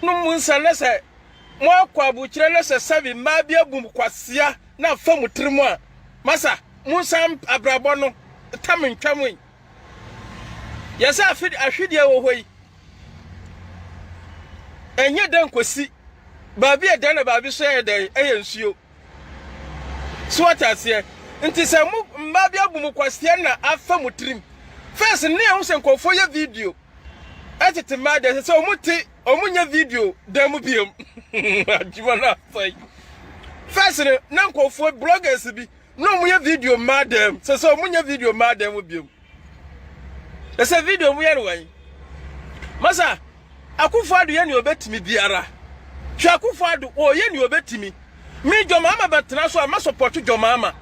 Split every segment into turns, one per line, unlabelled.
no munsa na se mo akwa abuchire na se sabi ma bia bum kwasia na fa mutrimu a masa munsa abrabo no tamntwam yesa afidi ahwede wo hoi enye den kosi baabi eden na baabi so eden eyensuo so atase nti se mu ma bia bum kwasia na afa mutrim first ne ehun se nkofo ye video atete ma de se omuti omunya video dem biem ajima na fai first na nkofo bloggers bi no omunya video ma dem se omunya video ma dem biem ese video mu ye no wan masa Akufo-Addo ye ni obetimi biara hwa Akufo-Addo o ye ni obetimi mi Jomama betena so ma support Jomama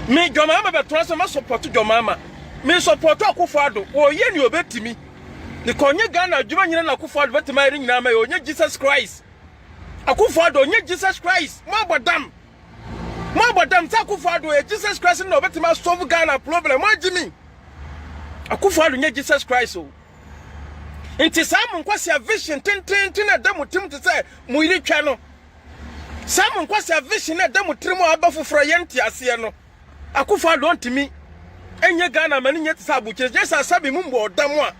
mi Jomama betena so ma support Jomama mi support Akufo-Addo o ye ni obetimi ni konye Ghana adwuma nyina na Akufo-Addo betima iri nyina ma ye onye Jesus Christ Akufo-Addo onye Jesus Christ mo bodam sa Akufo-Addo ye Jesus Christ na obetima solve Ghana problem mo jimi Akufo-Addo nye Jesus Christ o Inti samu nkwasi a vision tin na demu tim te say mu yiri twa no samu nkwasi a vision na demu trim aba foforo yenti ase no Akufo-Addo ntimi enye Ghana mani nyeti sabuche je sa sabi mu mbo odam a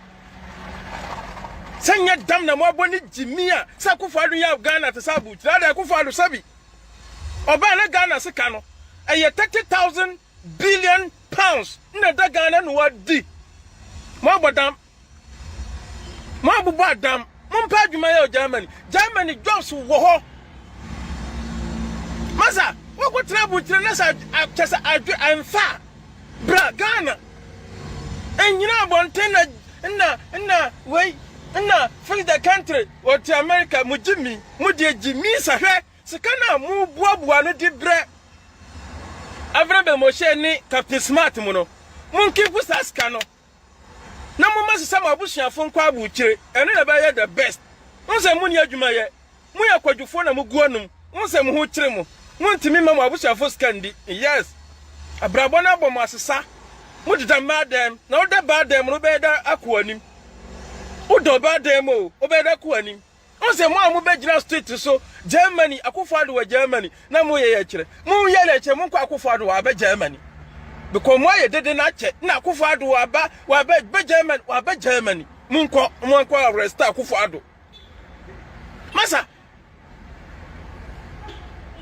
sanya dam na mo aboni jimia sa Akufo-Addo ya Ghana te sabuche da Akufo-Addo sabi oba na Ghana sika no eye 30,000 billion pounds na da Ghana no wadi mo abodam Mabubu Adam, mumpa adwuma ye Germany jobs wo ho. Masa, wo ko tena butire na sa akesa adwe anfa. Bra Ghana. Enyina abonten na we na free the country or to America mujimi, mudie jimi sahwe, sikana mu buabua no di bre. Avrebe mo she ni Captain Smart mu no. Munkipu saska no. Na mama sisama abusuafo nkwa abuchire eno na ba ye the best nse mu ni adwuma ye mu ya kwadwufo na mu guanum nse mu ho kire mu ntimi mama abusuafo skandi yes abrabo na bom asesa mu dida madam na oda badam no be da akoanim odo badam o be da akoanim nse mu amu be gina street so Germany Akufo-Addo wa Germany na mu ye kire mu ye le kire mu kwa Akufo-Addo wa be Germany because moye dede na che na Akufo-Addo wa be Germany munko arrest Akufo-Addo masa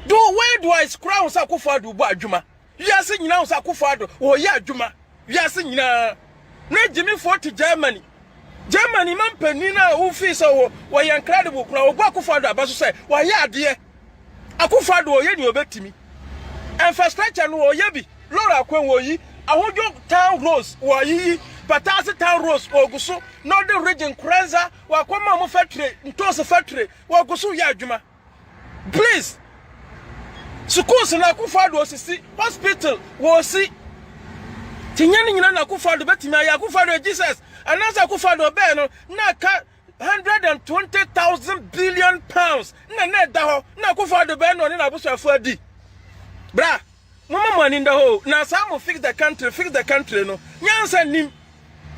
where do I crown Akufo-Addo bo adwuma wiase nyina wo Akufo-Addo wo ye adwuma wiase nyina na Jimmy Fort Germany mampani na wo fi so wo ye incredible kura wo Akufo-Addo abaso say wo ye ade Akufo-Addo wo ye ni obetimi infrastructure no wo ye bi Lora kwen wo yi ahojo town roads wo yi patase town roads oguso northern region Kranza wa kwama mo factory ntoso factory wo oguso ya adwuma please schools na Akufo-Addo osisi hospital wo si tinyani nyina na Akufo-Addo betimi ya Akufo-Addo Jesus anasa Akufo-Addo be no na ka 120,000 billion pounds na da ho na Akufo-Addo be no na abusuafo adi bra mama money in the hole na some fix the country no nyansa nim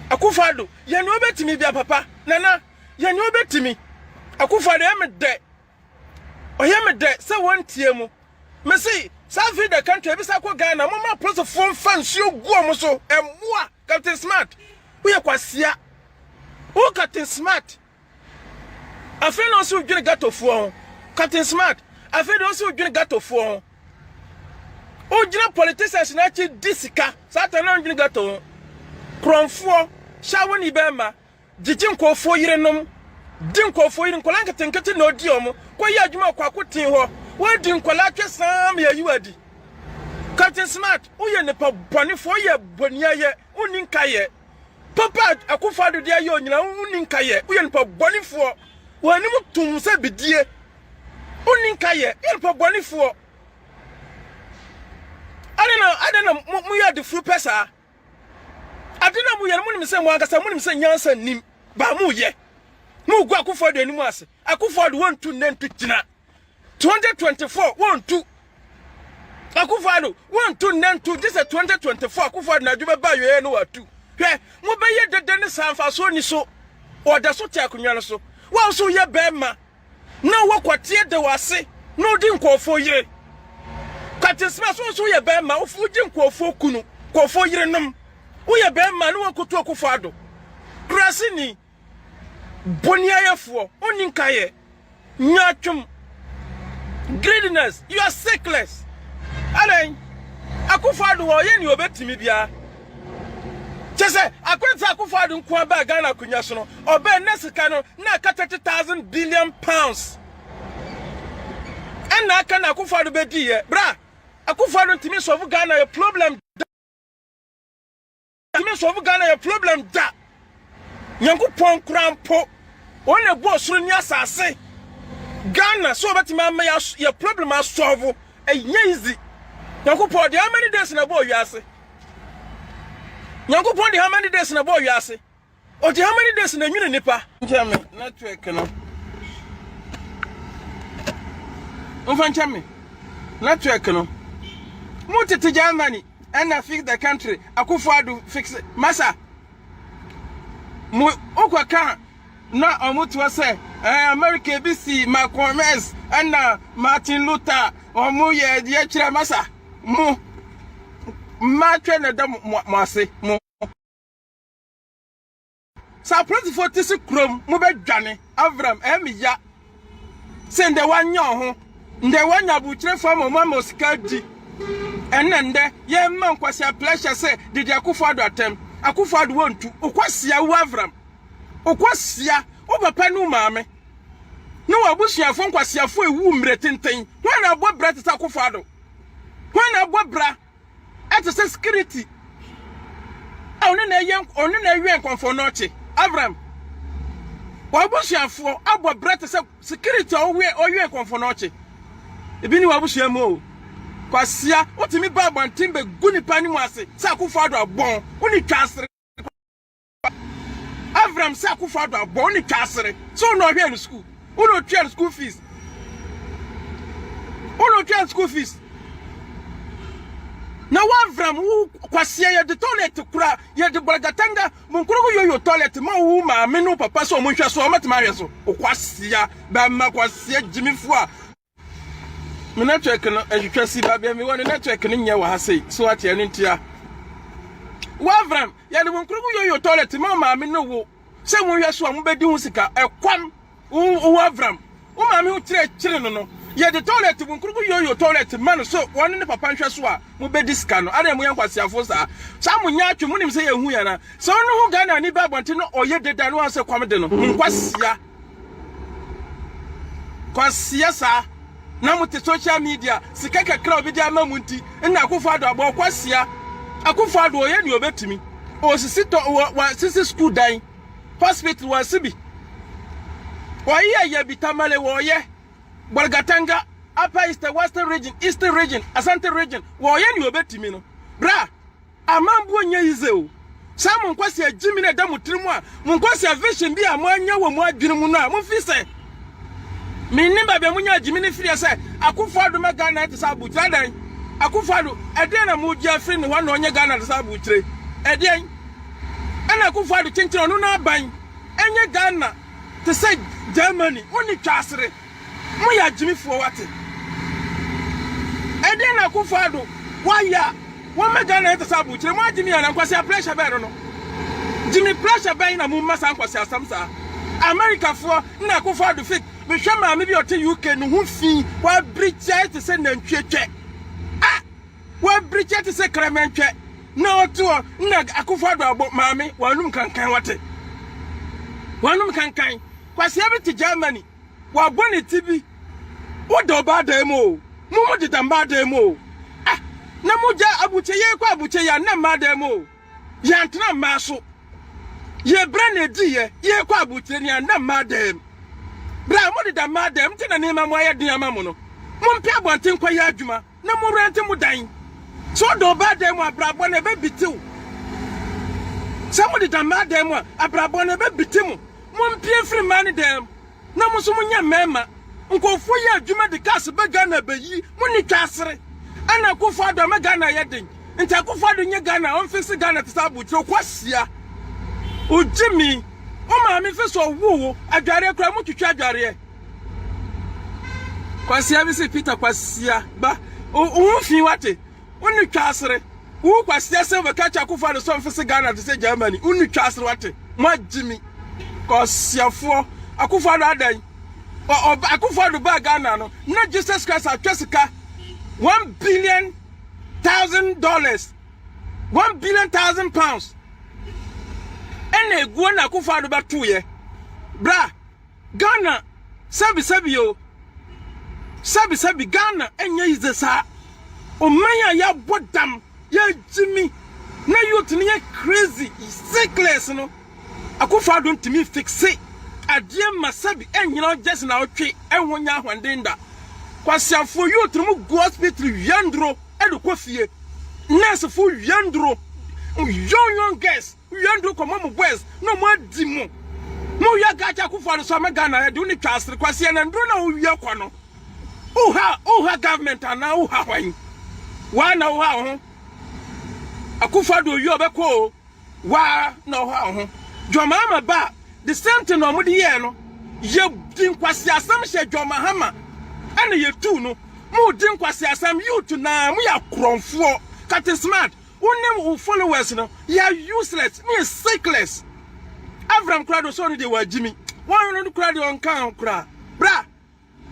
Akufo-Addo ye no betimi bia papa nana ye no betimi Akufo-Addo ye me de se wontie mu me see some fix the country bi sa ko Ghana mama plus phone fans you go mo so emwa Captain Smart we kwasia o Captain Smart afi no so dwene gatofo Captain Smart afi no so dwene gatofo o jina politicians na chi disika satana ndwini gato kronfo shawo ni bema jiji nkofo yirenom di nkofo yire nkola nketenkete na odi omo ko yi adwuma kwa kotin ho wo di nkola twesam ya yiwadi Captain Smart o ye ne pa bonifo ye boniaye uni nkaye papa Akufo-Addo dia ye onyina uni nkaye o ye ne pa bonifo wo ni mutum se bidie uni nkaye ye ne pa bonifo I don't know, mu ya de fru pesa. I don't know, mu ya mu ni se mu angasa mu ni se nyansa nim ba mu ye. Mu gu Akufo-Addo animu ase. Akufo-Addo won tu nentu tina. 2024 won tu. Akufo-Addo won tu nentu this 2024 Akufo-Addo na djube ba yo no watu. Hwe mu be ye dede ne sanfa so ni so. Oda so ti akunwa no so. Wa so ye bema. Na wo kwatie de wase. No di nkofo yire. Katisma so ye bema ofu di nkofo kunu. Nkofo yire nom. Wo ye bema no wakoto akufado. Krasini bonia yefo oni nkaye. Nyatwum. Greediness, you are sickless. Alen akufado wo ye ni obetimi bia. Chese akwenta akufado nko aba Ghana kunya so no. Obe nesika no na ka 30,000 billion pounds. And na aka na akufado bedi ye. Bra, akufado ntimi solve Ghana your problem. Ntimi solve Ghana your problem da. Nyankopon krampo. One bo soro ni asase. Ghana so betimi am your problem as solve. Easy. Nyankopon dey how many days na bo wiase? Nyankopon dey how many days na bo wiase? O dey how many days na nwene nipa? Nchame network no. Unfanchame. Network no. Mutete Germany and I fix the country. Akufo-Addo fix it. Masa. Mu okwaka na omutu say America BC Malcolm X and Martin Luther omu ye die kire masa. Mu ma twa na da mo ase mu. Sa principal tisi krom mu be dwane Avram emiya. Sende wanya ho. Nde wanya buchire fam mo mosika di. Enende ye man kwase pleasure say did Akufo-Addo atem. Akufo-Addo wontu okwasia wo Avram. Okwasia o papa no maame. No abusuafo nkwasiafo ewu mre tenten. Wan na bo bra tata Akufo-Addo. Wan na bo bra at security. Onu na yen konfo no che. Avram. Wabusuafo abo bra tata security owe konfo no che. Ebi ni wabusuamo. Kwasia otimi ba bantimbe guni pani mu ase. Sa Akufo-Addo abon. Oni twasere. Avram sa Akufo-Addo abon ni twasere. So no hwe in school. Uno twa school fees. Uno twa school fees. Na Avram wu kwasia ye de toilet kura ye de Bolagatanga munkurugu yoyo toilet ma wu ma me no papa so mo hwe so o matema hwe so. Okwasia ba ma kwasia jimifo a me network no ehwehwasi ba bia me won network no nya wa ha sei so ate ene ntia Avram ye de munkurugu yoyo toilet ma me no wo se mo hwe so a mo bedi hu sika ekwam Avram o ma me hu kire no ye de toilet munkurugu yoyo toilet man so won ne papa hwe so a mo bedi sika no ade mo yankwasiafo sa mo nya atwe mo nim se ye hu ya na so no hu Ghana ni ba bonte no oye deda no ase kwam de no kwasia sa na muti social media sika kakra obi dia mamunti na Akufo-Addo abo kwasia Akufo-Addo oye ni obetimi o sisi to wa sisi school dan hospital wa sibi oye ya bitamale wo ye Bolagatanga upper east western region eastern region Asante region wo oye ni obetimi no bra amambu onye ize o samu kwasia jimi na da mutirimu a kwasia vision bi a mo anya wo mo adwene mu no a mo fi se minimba be munya jimini free say Akufo-Addo ma Ghana te sabu tradan Akufo-Addo ede na mu gia free ni wana onye Ghana te sabu tre ede ana Akufo-Addo chinchiro no na ban enye Ghana te say Germany oni twasere mu ya jimifo wate ede na Akufo-Addo waya wo ma Ghana te sabu tre mu ajimi ya na kwase pressure be no jimi pressure be na mu masa kwase asamsa America for na Akufo-Addo fake me hwe ma me bi ote UK no hu fi wa bridge te se na ntwetwe wa bridge te se krementwe na oto na Akufo-Addo abo ma me wanum kankan wate wanum kankan kwase abi te Germany wa boni tibi wo do ba da mo mu de tamba da mo na mu ja abuche ye kwa abuche ya na ma da mo ya ntna ma so ye brane di ye kwa abuche ni na ma da bra mo de da madam ti na nema mo ayedin ama mo no mo mpe abonten kwa ya adwuma na mo rente mo dan so do ba dem abrabo na be bitiu se mo de da madam abrabo na be bitimu mo mpe free man dem na mo so mo nya mema nkofo ya adwuma de kas be Ghana be yi mo ni twasere ana Akufo-Addo ma Ghana yedin nti Akufo-Addo nya Ghana on fisi Ghana te sabu tro kwasia ojimi ma me fe so wo adware kra mo twitwa adware kwasia bi se Peter kwasia ba o fi wate unu twasere wo kwasia se be ka cha kufa do so mfese Ghana to say Germany unu twasere wate mo agimi kwasiafo akufa do adan akufa do ba Ghana no na Jesus Christ atwesika $1 billion $1 billion pounds ene egu na akufa do ba toye bra Ghana sabi yo sabi Ghana enye izesa o manya ya bodam ya jimi na youth ni crazy sickness no akufa do ntimi fixe adie masabi enyina just na otwe enwonya hwandenda kwasiafo youth mu go hospital yandro edu kofie nurse fo yandro young girls yandro komo mu boys no mo adi mo ya gacha akufa do so me Ghana edu ni twasere kwasie na ndro na o wie kwa no Uha government ana uha hwan na uha ho akufa do yi obeko wa na uha ho Jomama ba the same thing no mudi ye no ye din kwasi asam hye Jomahama ana ye tu no mu din kwasi asam youth na mu ya kronfo kat smart unim followers no ya useless me sickless Avram Krado so no de wajimi one no Krado on kan kra bra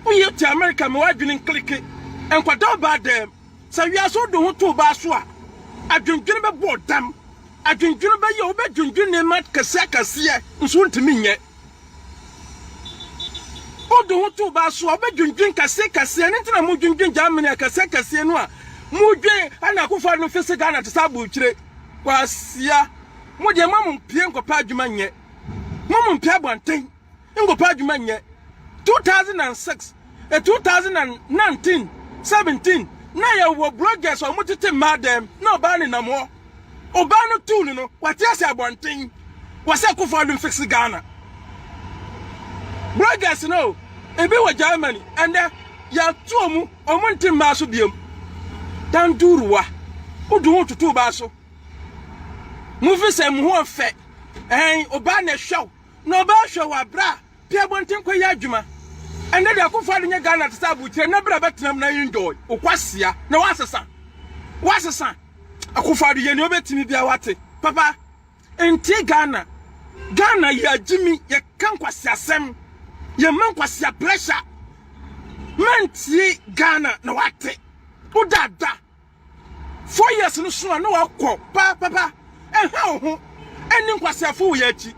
we to America me wadwinin click and kwado ba dem so we aso do ho to ba so a adwendwene be bodam adwendwene be ye obadwendwene mat kase nso ntimi nye odo ho to ba so obadwendwen kase ne ntina mu dwendwen Germany kase no a mu dwen ana kofa no fese Ghana to sabu kire kwasia mu de mamu pie nkopa adwuma nye mamu pie abanten nkopa adwuma nye 2006 2019 17 na ya wo bloggers o mutete madam na obani na mo obani tulu no wati ase abonten wase kufa do fix Ghana bloggers no ebi wo Germany and ya tuomu omunti maso biem dan duruwa odu tutu ba so mu fi se mu ho fe obani hwew na oba hwe wa bra pia bonten ko ya adwuma and then akufa do nya Ghana to sabu kire na bra betenam na enjoy okwasia na wasesa akufa do ye ne obetimi bia wate papa enti Ghana ya jimi ye kan kwasia sem ye man kwasia pressure manti Ghana na wate udada 4 years no so na wakọ papa ehwa ho eni kwasia fo ye achi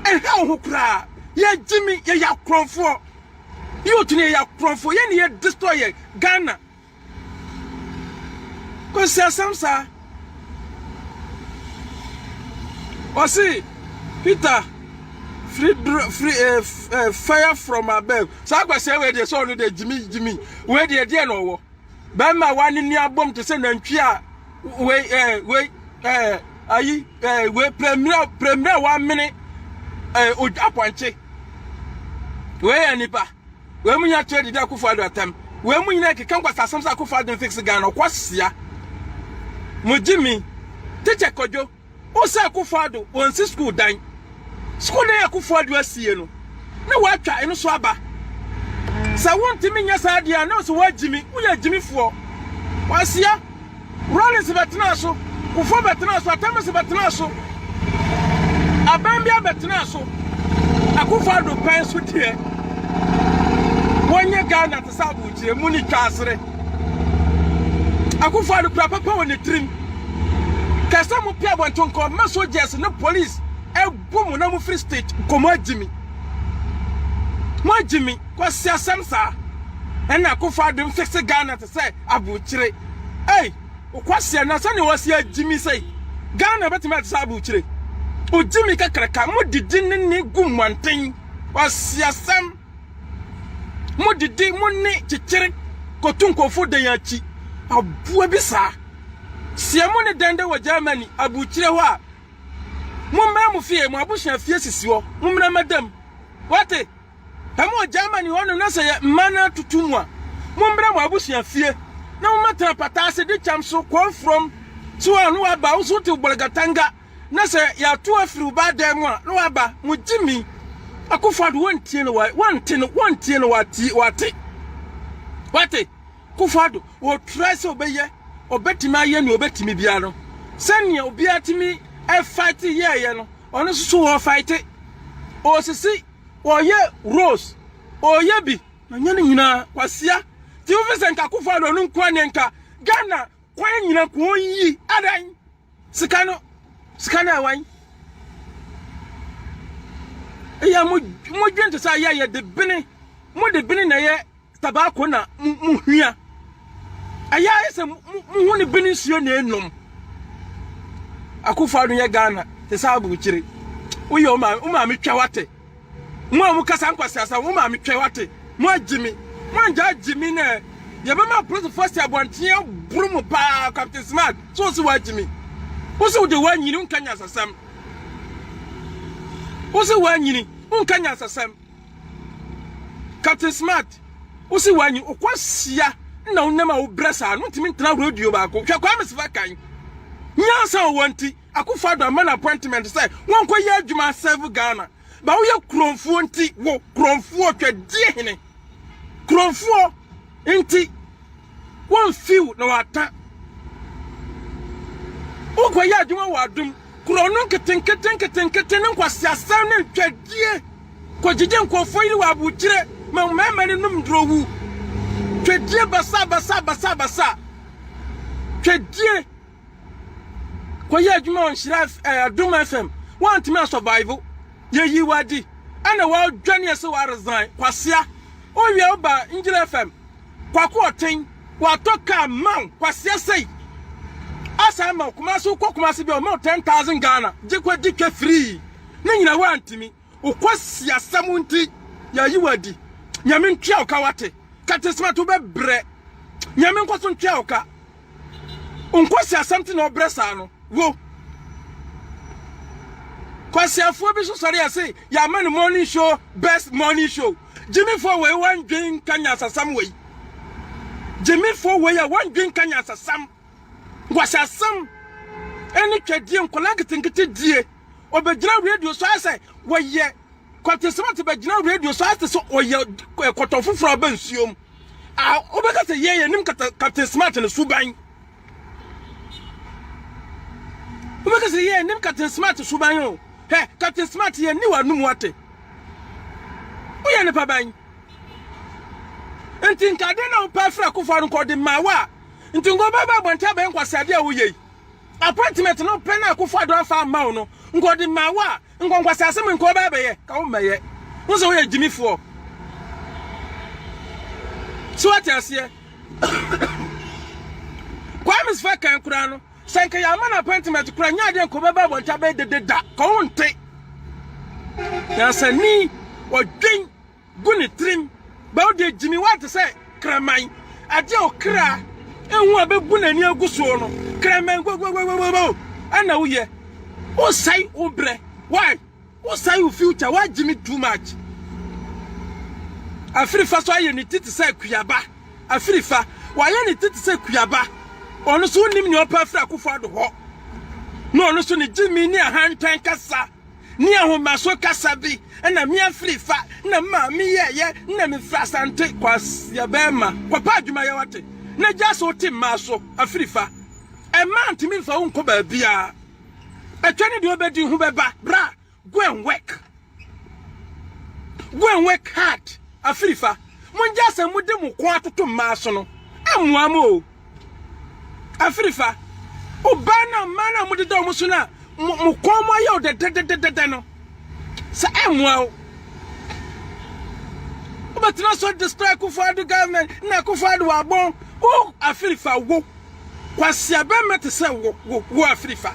ehwa ho kra ye jimi ye yakronfo you to ya profo ye ne destroy Ghana ko samsa o see Peter free fire from above so agbase we dey so no dey jimi we dey no wo ba ma wani ni abom to say nantwi a we premier 1 minute apwanche we anipa we munya trade da kufa do atam we munya ke kan kwasa samsa kufa do fix Ghana kwasia mujimi teacher kojo o sa kufa do on si school dan school na kufa do asie no na watwa eno so aba sa wonti minya sa dia na so wajimi uya jimifo wasia Rollins betena so kufa betena so atam se betena so abambia betena so akufa do pen so tie wonye Ghana to sabu kire muni twasere akufa do papa woni trim kasa mu pia bonton ko ma soldiers no police ebum na mu free state komo agimi mo agimi ko siasamsa ena akufa do fix Ghana to say abu kire okwase na sane wasi agimi say Ghana betima to sabu kire ojimi kakraka mo didi ne gumwanten wasiasam mo didi mo ne chichire kotunkofo de yachi abu bisa siamo ne dende wa Germany abu kire ho a mo mra mo fie mo abuhia fie sisi ho mo mra madam wate amo Germany hono na say mana tutumu a mo mra mo abuhia fie na mo matra patase de chamso come from so anu aba uso te Bolgatanga na se ya to afiri ba dan mu a no aba mu Jimmy Akufo-Addo wontie no wontie no wate Akufo-Addo wo try se obeye obetimi aye ne obetimi bia no sene obi atimi e fight ye no ono so wo fight o sisi o ye Rose o ye bi na nyane nyina kwasia ti wo fese nka Akufo-Addo no nkwa ne nka Ghana kwan nyina ko yi adan sika no awan eya mo dwente sa ye de bene mo de bene na ye tabako na mu hua aya ese mu hu ne bene nsuo na enum Akufo-Addo ye Ghana te sa abu kire wo ye o ma metwa wate mo amu kasa nkwasiasa wo ma metwa wate mo agimi mo anja agimi na ye be ma press first abontie brum pa Captain Smart so si wa agimi wo se wo de wa nyini nkanya sasam Usi wanyini unkanya sasam Captain Smart usi wanyi ukwasia na unema ubresa no ntimi ntena radio ba ko hwa kwa mesifa kan nyansa wanti Akufo-Addo man appointment say won ko ye adwuma serve Ghana ba wo ye kromfuo nti wo kromfuo twadie hene kromfuo nti won fiu na wata wo ko ye adwuma wa adum Kronon keten nkwasiasam ne twadie ko jije nkofo yiri wa abuchire ma ne num drowu twadie basa twadie ko ye adwuma on shira Adum FM want me survival ye yi wadi ana wa dwane ese wa resign kwasia o wie oba Njira FM kwako oten wa toka man kwasia sei asa ma kumasi bi o mo 10,000 Ghana jekwa dike free na nyina wantimi ukwasia samunti ya yiwadi nyame ntwa oka wate Captain Smart be bre nyame nkwaso ntwa oka unkwasia samti na obresa no wo kwasia fo bi so sori ase ya man morning show best morning show Jimmy for we wan dwen kanya sasam we Jimmy for we ya wan dwen kanya sasam Wasasam any twadie nkola ketenkete die obegyina radio so ase woye Captain Smart begyina radio so ase so oye kotofoforo ba nsuom a obeka se ye nim Captain Smart ne suban obeka se ye nim Captain Smart suban o he Captain Smart ye ni wanum wate oye ne paban enti nkade na opa fra Akufo-Addo ko de mawa Ntungo baba bonta be nkwasade a woyei appointment no pena Akufo-Addo afa mawo no ngodi mawa nkwasase me nko baba ye ka wo meye wo so woyei Jimifo so atiase kwa misfa kan kura no sanka ya mana appointment kura nya de nko baba bonta be dededa ka wo nte ya sani odwen guni trim ba wo de Jimi wat say kraman ade okra enwu abebu nani aguso no kramen go ana uye o sai obre why o sai o future why Jimmy too much Afrifa so aye ni titi sai kuyaba Afrifa why ni titi sai kuyaba ono so nim ni opa Afra Akufo-Addo ho no ono so ni Jimmy ni ahantan kasa ni ahomaso kasa bi na mi Afrifa na ma mi ye na mi frasante kwasia bema kwa pa adwuma ye wate na jaso tim maso Afrifa e man timi fa wonko ba bia atwani de obedi hu beba bra go and work hard Afrifa mun jasa mudi mu ko atoto maso no amuamo Afrifa obana mana mudi do muso na mu ko mo ye de no sa amuao but not so destroy Akufo-Addo government na Akufo-Addo wa bon oh Afrifa wo kwasia be mete se wo Afrifa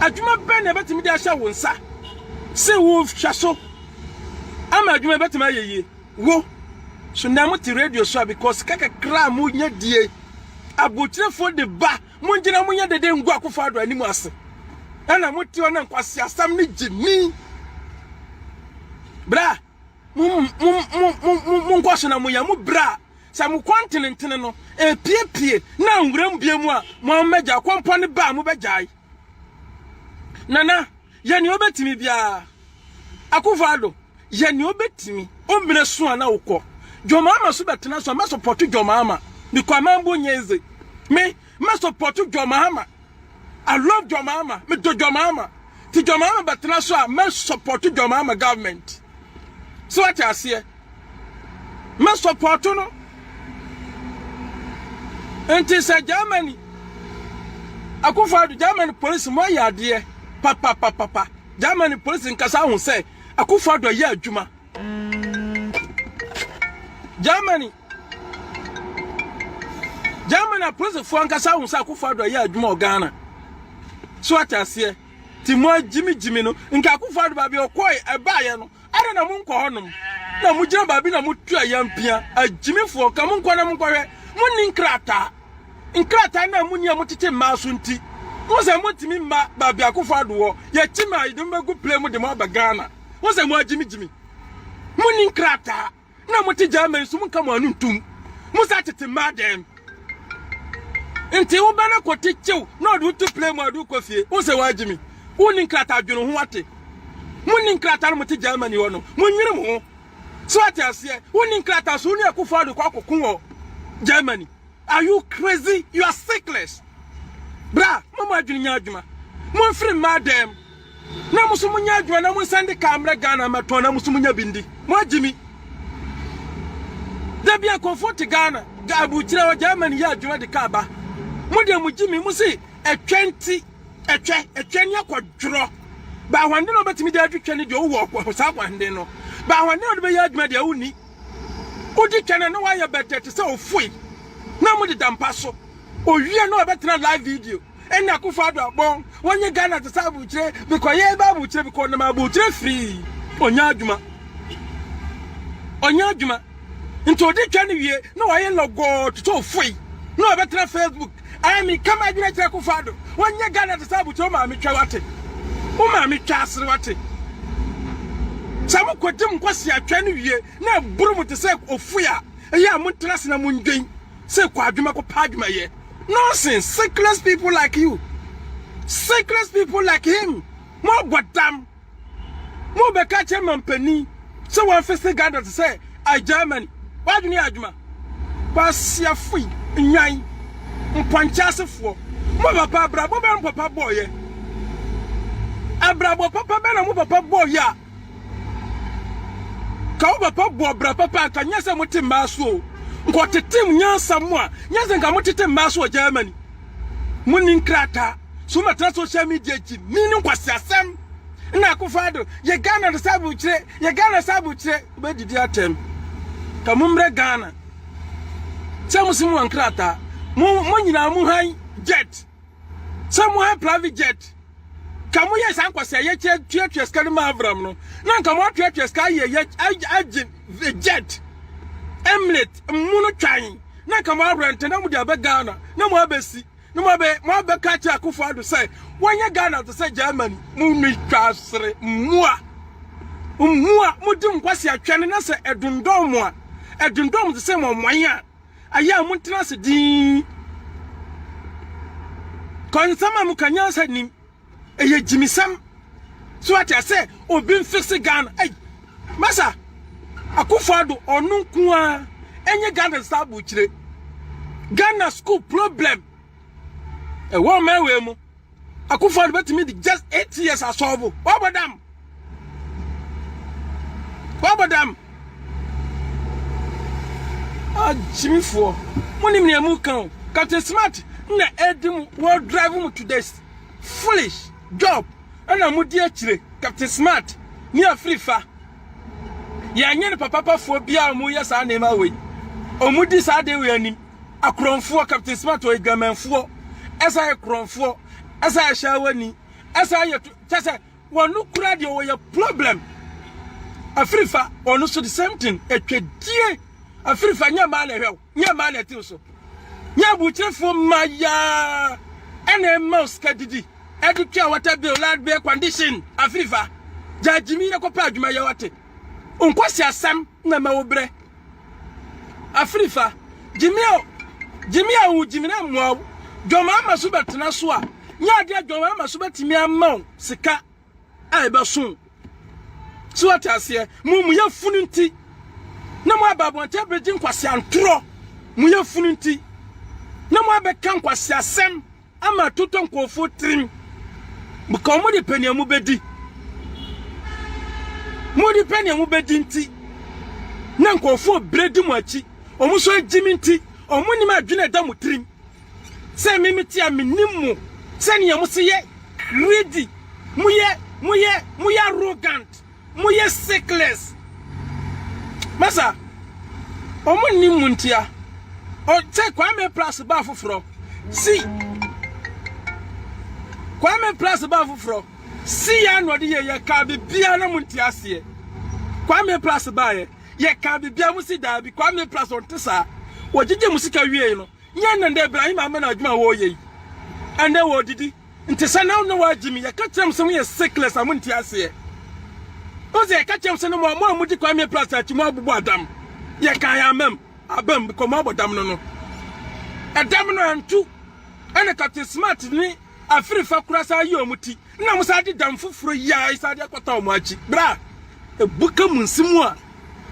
adwuma be na betimi de ahya wo nsa se wo hwaso ama adwuma betimi ayeye wo so na mo ti radio so because kaka kra mo nya die abotirefo de ba mo ngina mo nya dede ngu Akufo-Addo animu ase ana mo ti ona kwasia sam ne Jimi bra mun kwaso na mo ya mo bra sa mo continent no pie na nwuram biemu a mo meja kwompo ne ba mo bejai nana ye ni obetimi bia Akufo-Addo ye ni obetimi o mine so ana wokọ Jomama so betena so ma support Jomama because mambo nyeze me support Jomama I love Jomama me do Jomama ti Jomama betena so ma support Jomama government so what I say me support no enti say Germany Akufo-Addo Germany police mo yade papa Germany police nkasa hu say Akufo-Addo ye adwuma Germany police for nkasa hu say Akufo-Addo ye adwuma Ghana so atase ti mo jimi no nka Akufo-Addo ba bi okoi ebaye no ara na mu nkọ honum na mu gira ba bi na mu tu ayampia ajimi fo ka mu nkọ na mu nkọhwe mu ni nkrata na mu ni amutete maaso nti mo se mo timi ma ba bi Akufo-Addo wo ye tima idum begu play mu de mo ba Ghana mo se mo ajimi mu ni nkrata na mo ti Germany so mu ka mo anu ntum mo sa tete madem nti wo bana ko tichew na do to play mo adu ko fie wo se wa ajimi wo ni nkrata adweno ho ate mu ni nkrata mo ti Germany wo no mo nwire mo so ate ase wo ni nkrata so ni Akufo-Addo kwa kokun wo Germany. Are you crazy? You are sickless. Bra, mama adwene nya adwuma. Mo free madam. Na muso munya adwuma na mo send camera Ghana mato na muso munya bindi. Mo agimi. Da bia comfort Ghana, ga abuchira wa Germany ya adwuma de kaba. Mo de mo gimi mo se etwe ni akwadworo. Ba hwande no betimi de atwetwe ni de wo wo sa kwande no. Ba hwande no be ya adwuma de awuni. Odi twene no wa ya betete se ofui. Na mo de dampa so. Owie no betena live video. Eni Akufo-Addo abon. Wonye Ghana to sabu chire because ye ba bu chire because na ma bu chire free. Onya adwuma. Nti odi twene wie na wa ye logo to ofui. No betena Facebook. I mean come adwene chire Akufo-Addo. Wonye Ghana to sabu chire ma metwa wate. O ma metwa asere wate. Samu kodim kwasi atwene wie na buru mu te se ofui a. Eya mu trase na mu ndwen. Se kwa adwuma ko pa adwuma ye. Nonsense, sickless people like you. Sickless people like him. More bottom. More be catch him on penny. So one first guy that say, I Germany. Why do you need adwuma? Pass your free. Nyai. Mpanchase fo. Mo papa brabo be papa boy ye. Abrabo papa be na mo papa boy ya. Ka papa boy bra papa ka nyase mo ti maso. Nko tetem nyansa mo a nyansa nka mo tetem maso Germany muni nkrata so matra social media ji mini nkwasi asem na Akufo-Addo ye Ghana sabu chire be didi atem ka mumre Ghana semu simu nkrata mo nyina mu han jet semu han private jet ka mo ye san kwasi ye tuatua ska ma avram no na nka mo tuatua ska ye jet Emirates munu twan na kama rent na mu dia be Ghana na mu abesi na mu abe catch Akufo-Addo say wonye Ghana to say Germany munu twasre mmua mudim kwasi atwene na say edundom to say mo mwan aya mu tena se din konsama mu kanya say nim eye jimisam so what I say obi fix Ghana ay masa Akufo-Addo onunku a enye Ghana sabu chire Ghana school problem e wo mewe mu Akufo-Addo betimi di just 8 years asolve wabodam jimifo moni me mu kan Captain Smart na edim wo drive mu to this foolish job ana mu di achire Captain Smart ni Afrifa ya nyene papa fo bia mu yesa na ma we omudi sa de we anim akronfo Captain Smart o igamanfo esa akronfo esa ashawani esa yetu tese wonu kura de wo ye problem Afrifa onu so the same thing etwedie Afrifa nya ma na hwew nya ma na ti so nya buchefo maya ene mouse kadidi edutwa water bill land be condition Afrifa jajimi ye ko pa adwuma ye wate unkwasi asam na mawobre Afrifa jimia wu jimina mwa Jomama so betena so a nya de adwon ma so betimi amon sika a ebe so so what ase mu ya funu nti na mo ababonte beji nkwase antro mu ya funu nti na mo abeka nkwase asem ama toto nkofo trim buka mo de pania mu bedi nti na nkofo bredi mu achi omu so agimi nti omu ni ma adwene da mu trim se mimiti aminimu se ne yam se ye greedy mu ye arrogant mu ye sickless masa omu ni muntia o te Kwame Plus ba foforo si Kwame Plus ba foforo si ya no de ye ka bibia na muntia ase Kwame Plus ba ye ka bibia mu si da bi Kwame Plus on tesa wo jeje musika wie no nya na nda Ibrahim amana adwuma wo ye ande wo didi ntesa na no wa jimi ye ka kyerem se mu ye sickless amuntia ase oze ka kyerem se no mo amudi Kwame Plus ati mo abubu adam ye kan ya mam abam ko mo abodam no adam no antu ene Captain Smart ni Afrifa kurasa yi omuti na mo sa de dam foforo ya isa de akota o mo achi bra ebuka munsimu a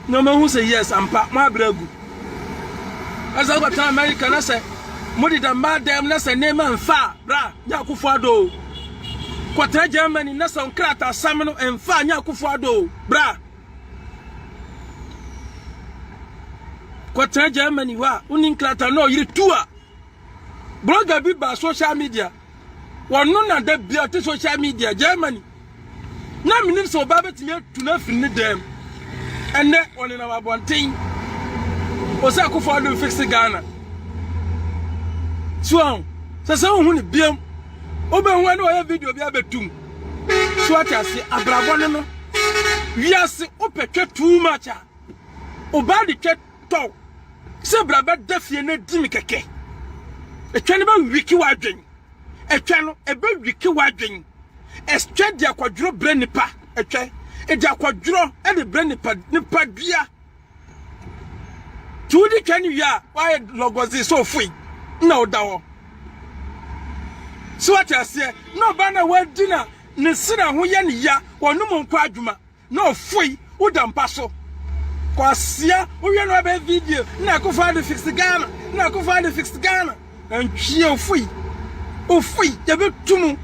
no ma hu se yes ampa mo abragu asa ko ta America na se modi da madam na se nema mfa bra nya akufo ado kwatra Germany na se onkrata sam no mfa nya akufo ado bra kwatra Germany wa uni nkrata no yiri tua blogger bi ba social media wonu na da bia to social media Germany na minim so ba betimi atuna fini dem enne woni na wabonten osa akufo ado fix Ghana so sasa hu ni biam obe hu na oya video bia betum so atase abrabon no wiase opetwe too much oba de to se braba dafie na dimi keke etwa ne ba wiki wadwen etwa no ebe wiki wadwen estwa dia kwaduro bre nipa etwa e dia kwaduro e de bre nipa dua tudi twani wia why logozi so fui na odawo so atase no ba na wadina ne sira ho ye ne ya wonum nkwa adwuma na ofui udampa so kwasia uye no be video na akufa de fix Ghana na akufa de fix Ghana antwie ofui ya betumu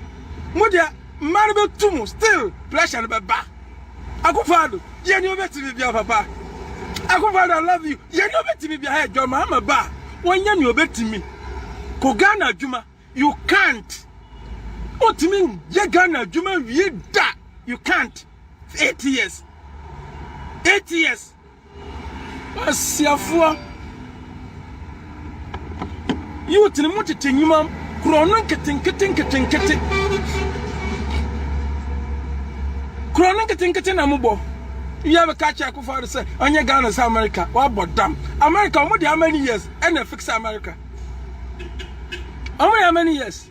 modia man betumu still pressure be ba akufa do ye ni obetimi bia papa akufa do I love you ye ni obetimi bia he jo ma ba wonya ni obetimi ko Ghana adwuma you can't otimi ye Ghana adwuma wie da you can't 8 years asiafo you tini mutete nyuma krono nkete krono nkete na mubo you be catch akufo say onye Ghana say America wa bodam America omo dey how many years and fix America omo how many years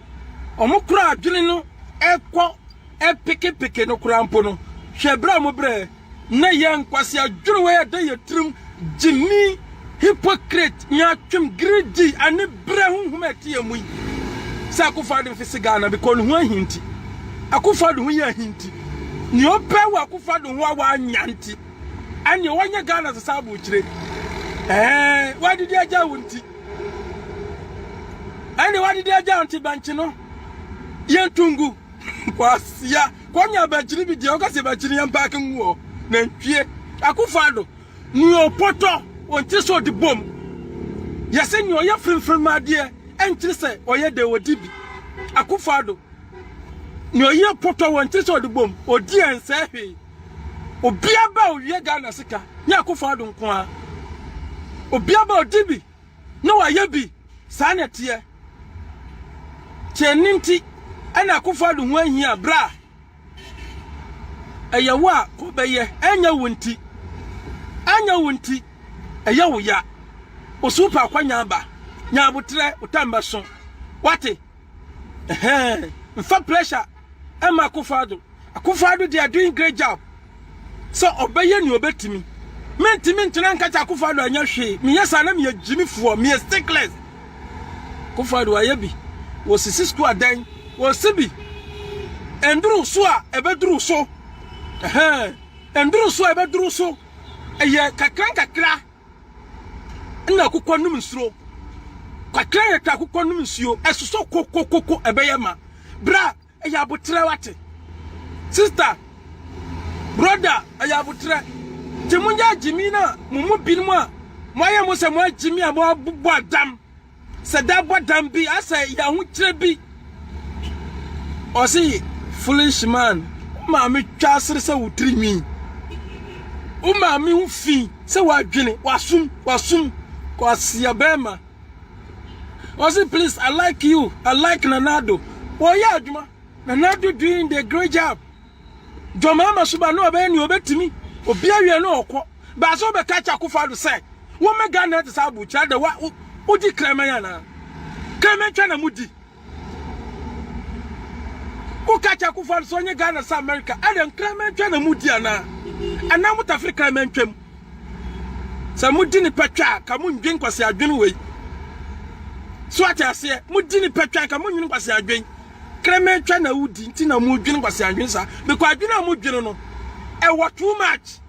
omo kura adwene no ekọ epeke no kura mpo no hwebra mo bre na yan kwase adwene we da yetrim Jimmy hypocrite nya twem greedy ani bre hunhum atie mu sa akufo de fisi Ghana because hu ahinti akufo de hu ya ahinti ni ope wa akufo de hu wa anyanti ani wonye Ghana sa bu kire wadidi aja wonti ani wadidi aja wonti banchi no yentungu kwasia konya bachiri bi de okase bachiri yampake nwo na ntwie akufo do ni opoto onti so de bom yase ni oya frimfrim ade entri se oya de wodibi akufado ni oya poto onti so de bom odi ense hwe obia ba owie Ghana sika ni akufado nko a obia ba odibi no waya bi sa na tie cheninti ana akufado hu ahia bra eyawo a ko beye anya wonti eyawo ya osupa kwanya ba nya abutre utamba so wate mfa pressure ema akufado they are doing great job so obeye ni obetimi mentimi ntena nkacha akufado anya hwe me yesa na me jimi fuo me stickless akufado ayabi wo sisi school adan Sibi. Endru so a ebedru so. Endru so ebedru so. Eye kakra. Na akukọ num nsuro. Kakra ya akukọ num nsuo. Esoso kokokoko ebeye ma. Bra, eye abotre wate. Sister, brother, eye abotre. Timunja Jimmy na mumu binmu a. Moye mo se mo Jimmy a mo bubu adam. Se da bodam bi asa ya hu kire bi. O si foolish man. Ma me twa sere se wutri mi. O ma me hu fi se wadwene wasum kwasia bema. O si please I like you. I like Nanado. Oh yeah adwuma. Nanado doing the great job. Joma ma suba no obe ni obetimi. Obi awie no okọ. Ba so be catch Akufo-Addo say. Wo me Ghana te sa bucha de wa odi krema ya na. Krema twa na mudi. Wo catch Akufo-Addo so nye Ghana sa America. Adan krema twa na mudi ana. Ana muta Africa krema twam. Sa mudi ni petwa ka mu ndwen kwase adwene wei. So atase mudi ni petwa ka mu ndwen kwase adwen. Krema twa na udi nti na mu ndwen kwase adwen sa. Because adwene mu dwene no ewa too much.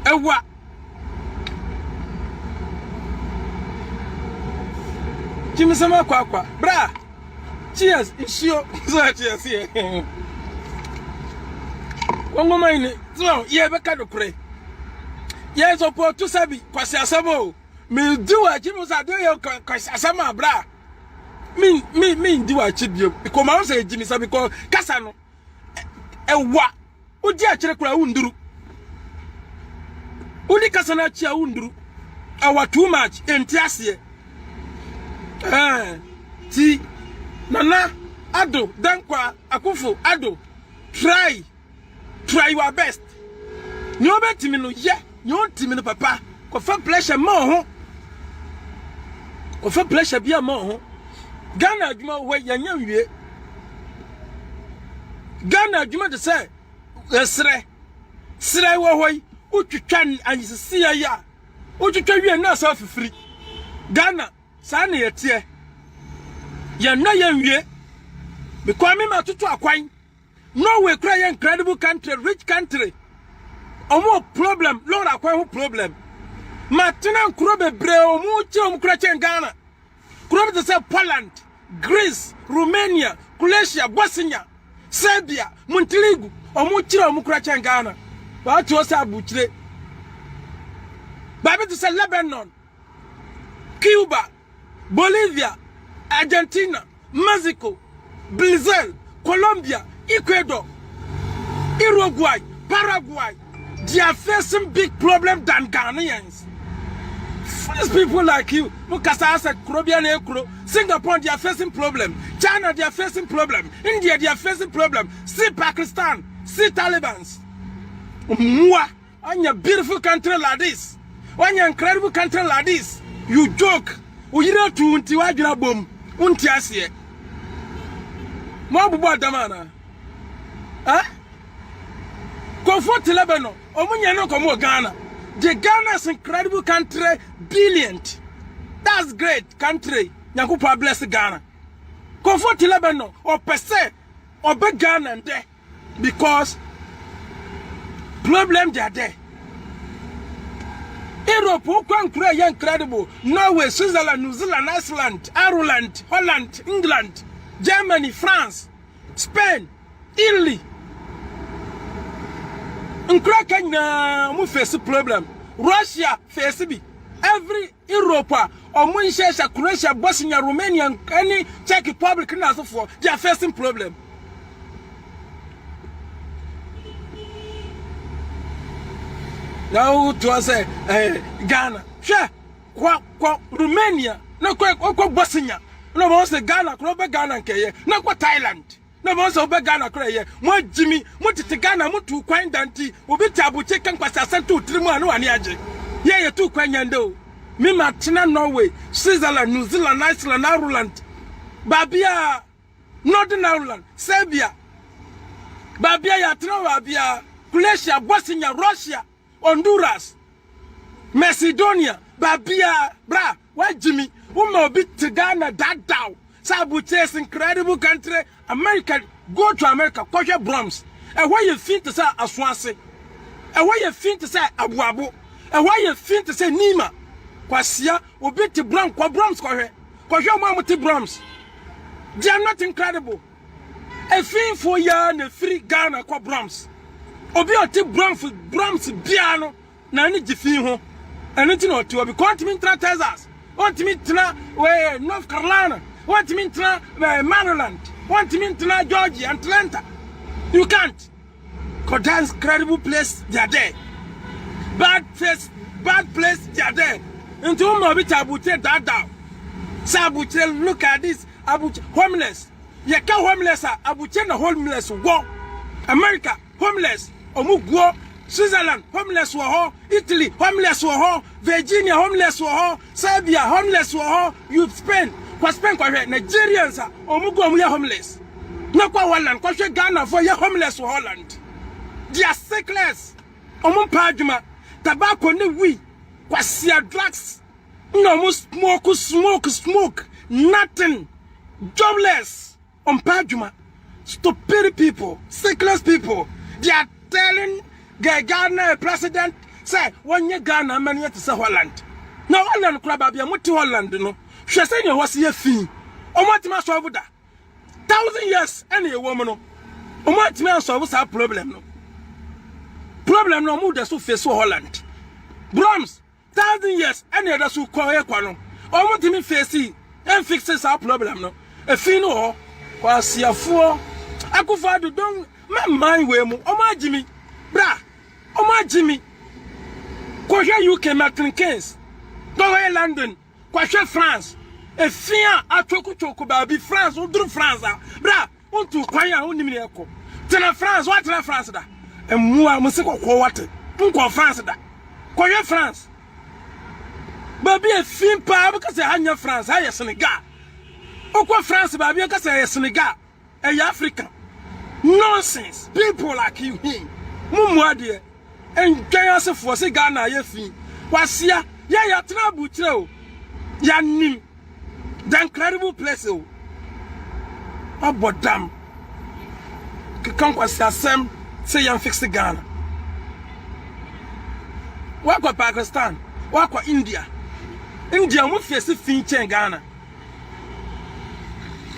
Ewa. Jimmy sama kwa. Bra. Cheers. Ishio. So cheers here. Wango maini. So ye beka do kure. Ye so po tu sabi kwasi asamo. Me diwa Jimmy sa do ye kwasi asama bra. Me diwa chibio. Because ma say Jimmy sabi ko kasa no. Ewa. Odi a kire kura unduru. Udi kasa na chia unduru. Ewa too much enti ase. Ti Nana Addo Dankwa Akufo-Addo try your best. Nyo betimi no ye, nyo timi no papa. Ko fa pleasure mo ho. Ko fa pleasure bia mo ho. Ghana adwuma wo yanya wie. Ghana adwuma de say sere wo hoi utwitwa anyisisi ya. Utwitwa wie na so afifiri. Ghana Sani yetie ya na yenwie because me matutu akwan Norway cry incredible country, rich country. Omo problem, Lord akwan ho problem. Matina nkuro bebre omo che omo kura chen Ghana. Kuro be say Poland, Greece, Romania, Croatia, Bosnia, Serbia, Montenegro, omo chira omo kura chen Ghana. Ba to say abuchire. Ba be to say Lebanon, Cuba, Bolivia, Argentina, Mexico, Brazil, Colombia, Ecuador, Uruguay, Paraguay. They are facing big problem than Ghanaians. These people like you, Mukasa said, Singapore, they are facing problem. China, they are facing problem. India, they are facing problem. See Pakistan, see Taliban. On your beautiful country like this, on your incredible country like this, you joke. Uyira tu unti wajuna bom unti asiye mo bubu adamana comfort Lebanon omunya no komo Ghana. The Ghana is incredible country, brilliant. That's great country. Nyakupa bless Ghana. Comfort Lebanon or per se or be Ghana there because problem they are there. Europe, incredible. Norway, Switzerland, New Zealand, Iceland, Ireland, Holland, England, Germany, France, Spain, Italy. We face problem. Russia face it. Every Europe, or Croatia, Bosnia, Romania, any Czech Republic, they are facing problem. Now to say Ghana, sure, Romania, no Bosnia, no one say Ghana, Ghana, no Thailand, no one say Ghana, more Jimmy, what is the Ghana, to Quine Danti, Ubi Tabu chicken was a sent to Trimu and Yaji. Yeah, two Quanyando, Mimatina, Norway, Switzerland, New Zealand, Iceland, Ireland, Babia, Northern Ireland, Serbia, Babia, Yatrobia, Croatia, Bosnia, Russia. Honduras, Macedonia, Babia, bra, why Jimmy, woman bit to Ghana that down. Abuche is incredible country. America, go to America, culture Brahms. And why you think to say Aswanse? And why you think to say Abuabo? And why you think to say Nima? Kwasia, Obiti Bram, Kwa Brahms, Kwa Mamuti Brahms. They are not incredible. A thing for ya and a free Ghana, Kwa Brahms. Obi oti Brahms piano, Nani Jifiho, and it's not to be continental Texas. Want me to North Carolina? Want me to Maryland? Want me to Georgia, Atlanta? You can't. Because that's incredible place, they are there. Bad place, they are there. Into Abuche that down. Abuche, look at this. Abuche, homeless. You can't homeless, Abuche, the homeless war. America, homeless. Omugwo, Switzerland, homeless war. Italy, homeless war. Virginia, homeless war. Serbia, homeless war. You Spain, Nigerians, Omugwo, we are homeless. No kwa Holland, kwa Ghana for your homeless for Holland. They are sickless. Pajuma, tobacco ni we. Kwa siya drugs. No smoke. Nothing. Jobless. Pajuma. Stupid people. Sickless people. They are telling the Ghana president, say, 1 year Ghana, man, yet to say Holland. Now, Holland, Krababia, what to Holland, no? She said, you was here fee. What must over that? 1,000 years, any woman, no. What man solve our problem, no. Problem no more, so face Holland. Brahms, 1,000 years, any other so call Equano. What me face and fixes our problem, no. A fino, was your four. I could find the don't mind where my Jimmy, bra, my Jimmy. Quasha UK Martin Keynes, go away London, Quasha France. A fear a choco baby France or do France, bra, want to quiet only miracle. Tell France, what tell France that? And more musical water. Uncle France that. Quiet France. Baby a fin pa because I have France, I am Senegal. Uncle France, baby, because I am Senegal, a African. Nonsense. People like you here. Mumwa dear. Enjoy yourself for say Ghana, ye fin. Wasia, ya trabucho. Ya nim. The incredible place, oh, but damn, come was the same. Say, I'm fixing Ghana. What about Pakistan? What about India? India, we face the finch in Ghana.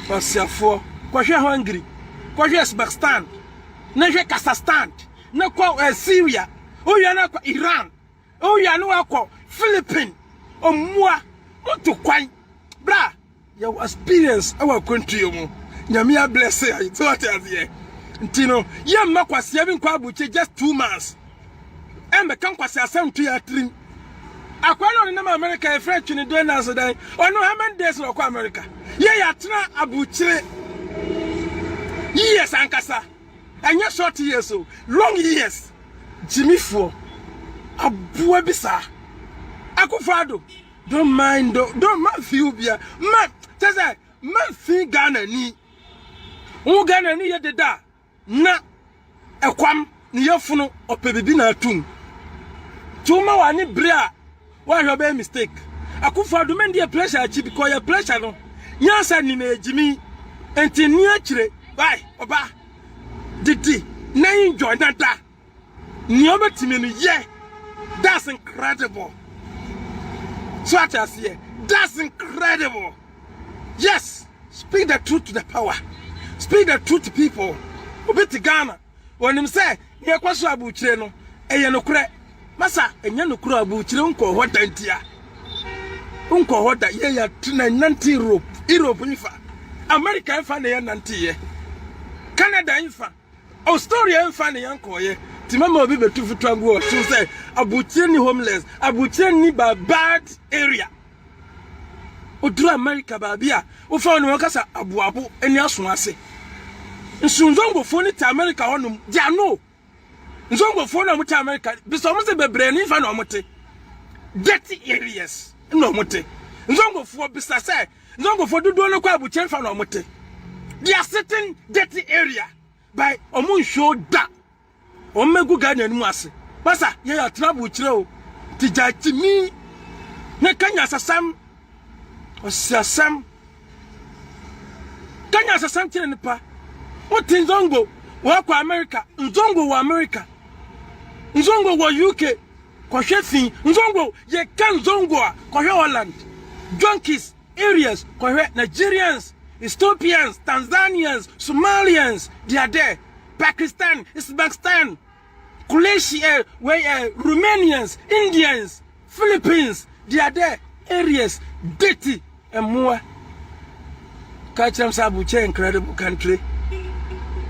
What's your for? Because you're hungry. Because you're Uzbekistan. No, you're Kazakhstan. No, Syria. Oh, you're not Iran. Oh, you're not Philippines. Oh, moi. Not to quite. Bra, your experience our country, Yamia bless you. It's what I say. Tino, young Mark was having Kwabuche just 2 months. And the conquest was 73. I quite know America, a French in the donors today. Or no, how many days of America? Yeah, Tina Abuche. Yes, Ankasa. And you're short years, so long years. Jimmy Fo Abuabisa Akufado. Don't mind, don't man feel beer. Man, says I, man feel Ghana ni. Who Ghana ni yet da? Na, a quam, near funo, or baby na tum. Tuma wani bria, why your bad mistake? Akufado men dear pleasure, cheap because your pleasure no. Yes, I need Jimmy, and Tiniatre, bye, Oba. Didi, name join that. Nyoba Timini, yeah, that's incredible. So what I say, that's incredible. Yes, speak the truth to the power. Speak the truth to people. Obeti Ghana. When him say, "Ye kwaso abuchire no, eye no kure." Masa, enye no kure abuchire unko hoda ntia. Unko hoda ye ya tuna nanti Europe nifa. America nfa na ye nanti ye. Canada nfa. Australia nfa na ye nko ye. Timama obi betu futwangu o so say abuchire ni homeless, abuchire ni bad area. Odru America babia, wo fa no kasa abuabo eni aso ase. Nsunzongo foni ta America honum, dia no. Nsunzongo foni na muta America, biso mo se bebre ni fa na omote. Dirty areas no omote. Nsunzongo fo bisa say, nsunzongo fo dodo no kwa abuchire fa na omote. They are sitting dirty area by omun show da. Omegu Ghana ni ase. Basa ye ya trouble chire o. Tijachi mi ne kanya sasam. Osasam. Kanya sa santi nipa. What in Zongo? Wako America. Nzongo wa America. Nzongo wa UK. Kwa shefi. Nzongo ye kan Zongo kwa Holland. Junkies, areas, kwa Nigerians, Ethiopians, Tanzanians, Somalians, they are there. Pakistan, Uzbekistan, Croatia, Romanians, Indians, Philippines, they are there. Areas, dirty and more. Kacham Sabuche, incredible country.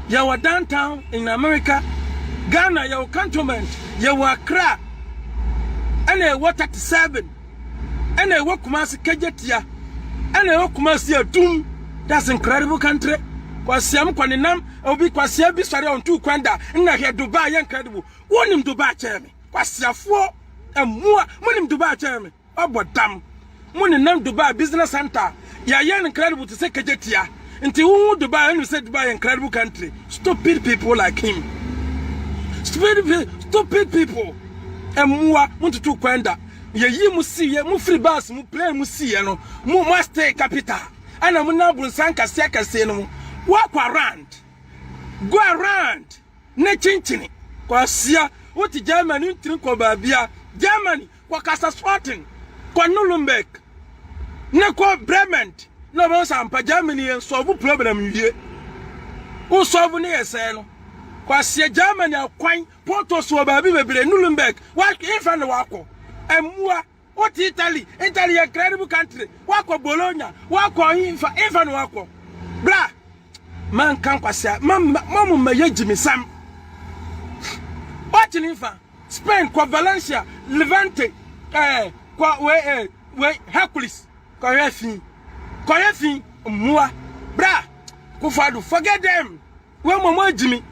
Yawa downtown in America, Ghana, yawa cantonment, yawa Accra, and a water to 7, and a walk Kumasi Kajetia, and a walk Kumasi Doom. That's incredible country. Kwasiam kwaninam obi kwasia bi sare on tu kwanda na he Dubai incredible. Wonim Dubai cheme. Kwasiafo emua monim Dubai cheme. Obodam. Moninam Dubai business center. Ya incredible to say Kajetia. Nti wu Dubai and you say Dubai incredible country. Stupid people like him. Stupid people. Emua muntu tu kwanda. Ye yi mu si ye mu free bus mu play mu si ye no. Mu stay capital. Ana muna bunsan kase kase no. Walk around. Go around. Ne chinchini. Kwa sia. Uti Germany ntiri kwa babia. Germany. Kwa Kaiserslautern. Kwa Nuremberg. Ne kwa Bremen. No bonsa ampa Germany solve problem yie. O solve ne yese no. Kwa sia Germany akwan. Porto so babi bebre Nuremberg. Wa infa ne wako. Emua. What Italy? Italy a incredible country. Wako Bologna. Wako infa ne wako. Bra. Man kan kwasa mamu maye Jimmy Sam watching infa Spain kwa Valencia Levante kwa we Hercules kwa refi mwa bra kufadu forget them we mama Jimmy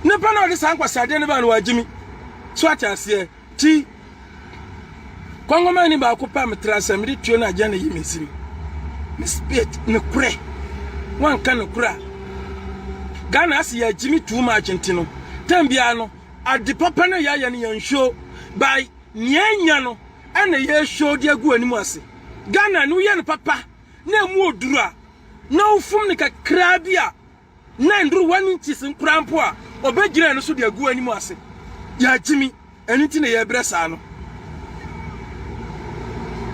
ne pa na de san kwasa de ne ba no wa Jimmy so atase ti Kongo mani ba ko pa metrasa mi tuo na agya na yi mesiri me spirit ne kure one can cry. Ghana see a Jimmy too much intino. Tembiano at the Papana Yayan show by Nyanyano and a year show dear Guanimasi. Ghana no yan papa, no more dura, no fumnica crabia, nine drew 1 inches in crampoa, or Bedran so dear Guanimasi. Ya Jimmy, anything a year bressano.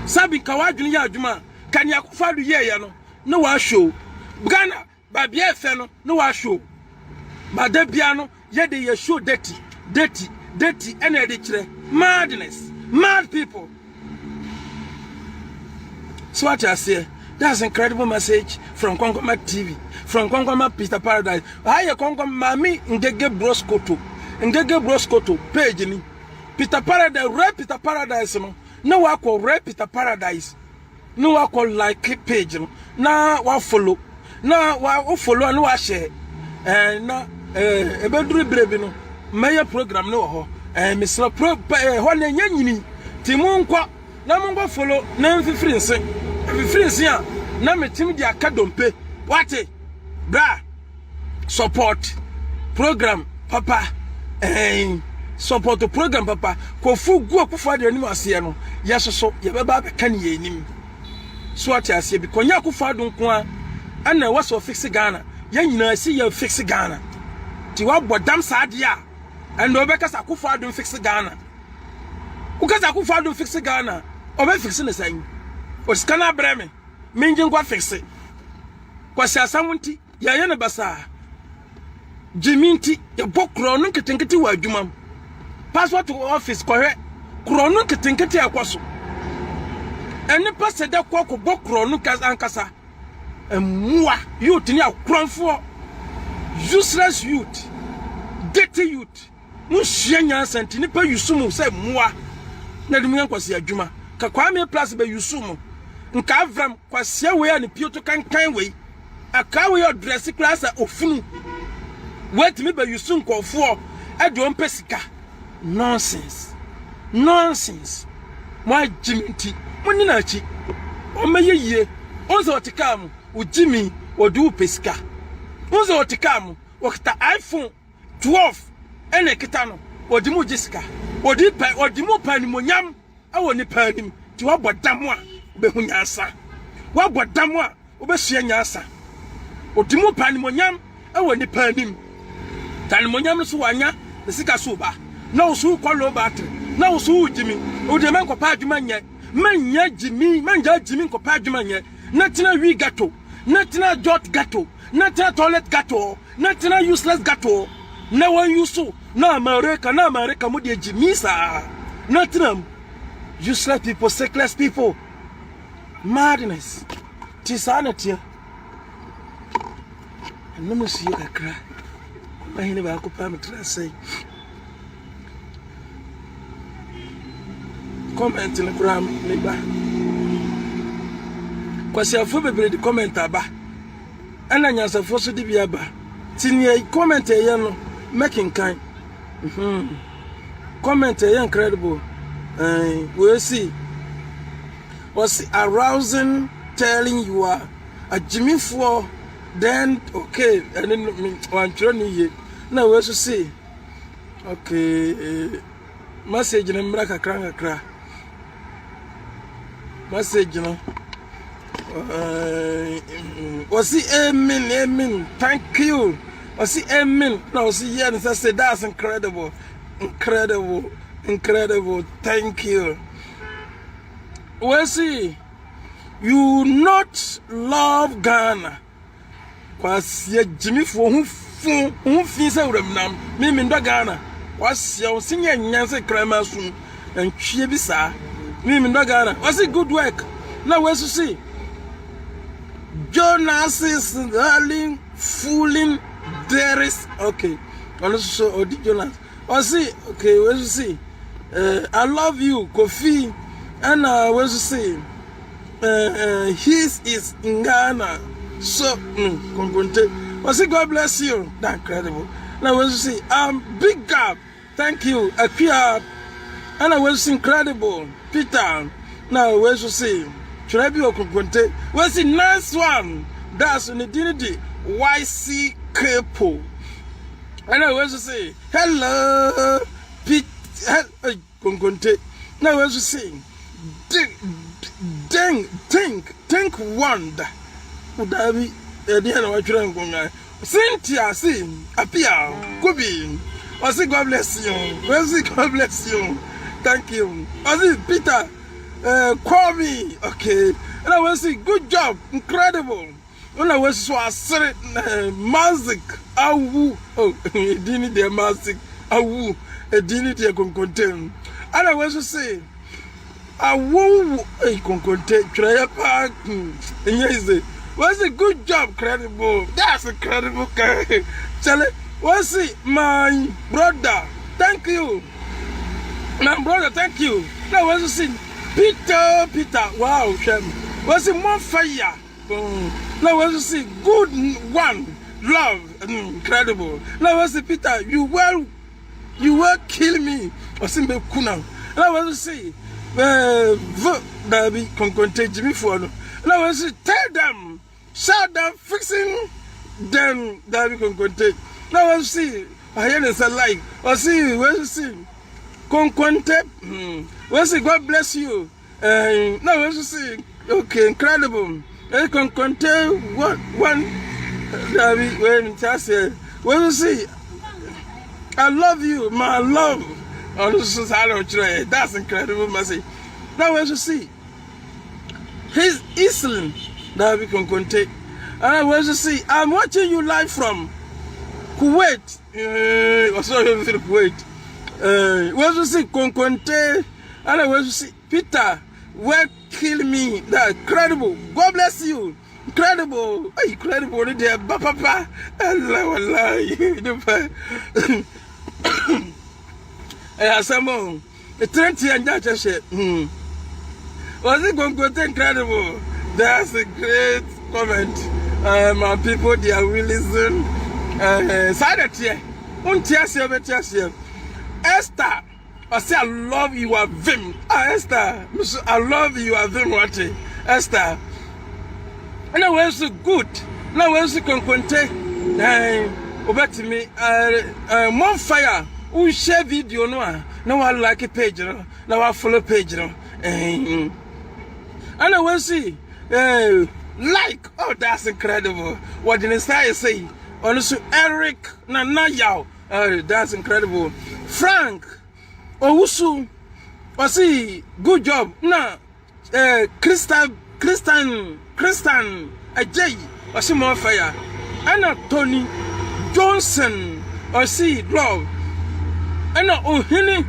Sabi Kawadun Yajuma, can Yakufadu Yayano, no one show. Ghana, Babia Feno, no one show. But the piano, yet they show dirty, and a madness, mad people. So what I say, that's incredible message from Kongoma TV, from Kongoma Peter Paradise. I Kongoma Mami Ngege Broskoto, page ni. Peter Paradise, rap Peter Paradise, no one call rap Peter Paradise. No one call like page, na wa follow. Na wa follow no wa share na ebeduru brebe no mayor program no ho mislo pro ho na nyanyini timunko na mungo follow na mfifrinse a na metim di akadompe wate bra support program papa support the program papa ko fu gu akufo de anim ase no yesoso ye beba be kan ye nim so ati ase bi konya akufo adon ko a ana waso fix Ghana ya nyina si ya fix Ghana ti wa bodam sadia and obekasa akufo adon fix Ghana ukasa akufo adon fix Ghana obe fix ne san o skana breme minjin kwa fix kwa siasa munti ya yana basa jiminti ya bokro no ketenkete wa adwuma passport to office kwa kro no ketenkete akwaso eni pase de kwa ko bokro no ankasa emwa youth ni akronfo useless youth dirty youth no hia santi ni pa yusumu se mwa na dum yankwase adwuma ka Kwame Plus be yusumu nka avram kwase we ya ne pioto kankan we aka we your dress class ofunu wait me be yusum kofo adwo pesika nonsense my jiminti muni na chi o meyeye onzo otikamu ujimi odu pesika onzo otikamu wakita iPhone 12 ene kitano odimu jisika odimu panimonyam awo ni panim ti wabodam a obehunyansa wabodam a obesua nyansa Otimu panimonyam ewo ni panim. Tanimonyam so wanya the sika so ba. Na osu kwalo battery. Na osu Jimmy. O de man ko pa adwuma nye. Manya Jimmy, manja Jimmy ko pa adwuma nye. Natina wi gato. Natina jot gato. Natina toilet gato. Natina useless gato. Na one yusu. Na America mo de Jimmy sa. Natina useless people, sickless people. Madness. Tisanity. No me see you cry. I never occupy me to say. Comment in the gram, neighbor. Because your food be the comment aba. And I answer for so dibiaba. Tinye comment a yano making kind. Comment a incredible. We'll see. Was arousing, telling you are a Jimmy for. Then okay, and then one training. Now we should see. Okay, message in America cry. Message, you know. Was he amen? Thank you. Was he amen? No, see, yes, I said that's incredible. Thank you. Was he? You not love Ghana. Was ye Jimmy for who feels out of them? Me Ghana. Was your senior Nancy Kramer soon and Chibisa? Me Ghana. Was it good work? Now, where's to see? Jonas is darling, fooling, there is okay. Also, or did Jonas? Or see, okay, where's to see? I love you, Kofi, and where's to see? His is in Ghana. So, was it God bless you? That's incredible. Now, where's to see? Big gap. Thank you. Appear. And I was incredible. Peter. Now, where's to see? Should I be a conte? Where's the nice one? That's an identity. YC Capo. And I was to say, hello, Pete. Conte. Now, where's to see? Think wonder. Would I be a dear what you're going on? Cynthia, see, appear, Gobi. Was it God bless you? Was it God bless you? Thank you. Was it Peter? Call me. Okay. And I was saying, good job. Incredible. When I was so I said, magic. Awu. Oh, didn't the magic. Awu. A dignity can contain. And I was saying, Awu. A contain. Try a park. And yes, was a good job. Credible. That's a credible. Tell it. Was it my brother? Thank you. My brother, thank you. Now was it Peter? Wow, Shem. Was it more fire? Now was it good one? Love, incredible. Now was it Peter? You will kill me. Was it Kuna? Now was it Dabi conconte Jimmy for. Now was it tell them, shut down, fixing them Dabi conconte. Now was it I hear this like. Or see, where's the scene? Conquente, where's it? God bless you. No, where's the scene? Okay, incredible. Conquente, what one? David, when Tassia, where's the scene? I love you, my love. Oh, this is how I try. That's incredible, Mercy. Now, where's the scene? He's Islam, David Conquente. And where's the scene? I'm watching you live from Kuwait. Sorry, Kuwait. Where's the see Conconte? And I was to see Peter. Well, kill me. That's incredible. God bless you. Incredible. Incredible. There, Papa. Allah. Someone. The 20 and that said, was it Conconte incredible? That's a great comment. My people, they are really soon. Saturday. Esther, I say I love you, are vim. Esther, I love you, are vim. What? Esther, and I was so good. Now I was so conconte. Over to me, more fire. Who share video no? Now I like a page, no. Now I follow page, no. And I will see. Like, oh, that's incredible. What did I say? Also, Eric Nanayao. Oh, that's incredible. Frank Owusu. Osi, good job. Nah, Christian, Ajay. Osi more fire. Anna Tony Johnson. Osi, love. Anna Ohini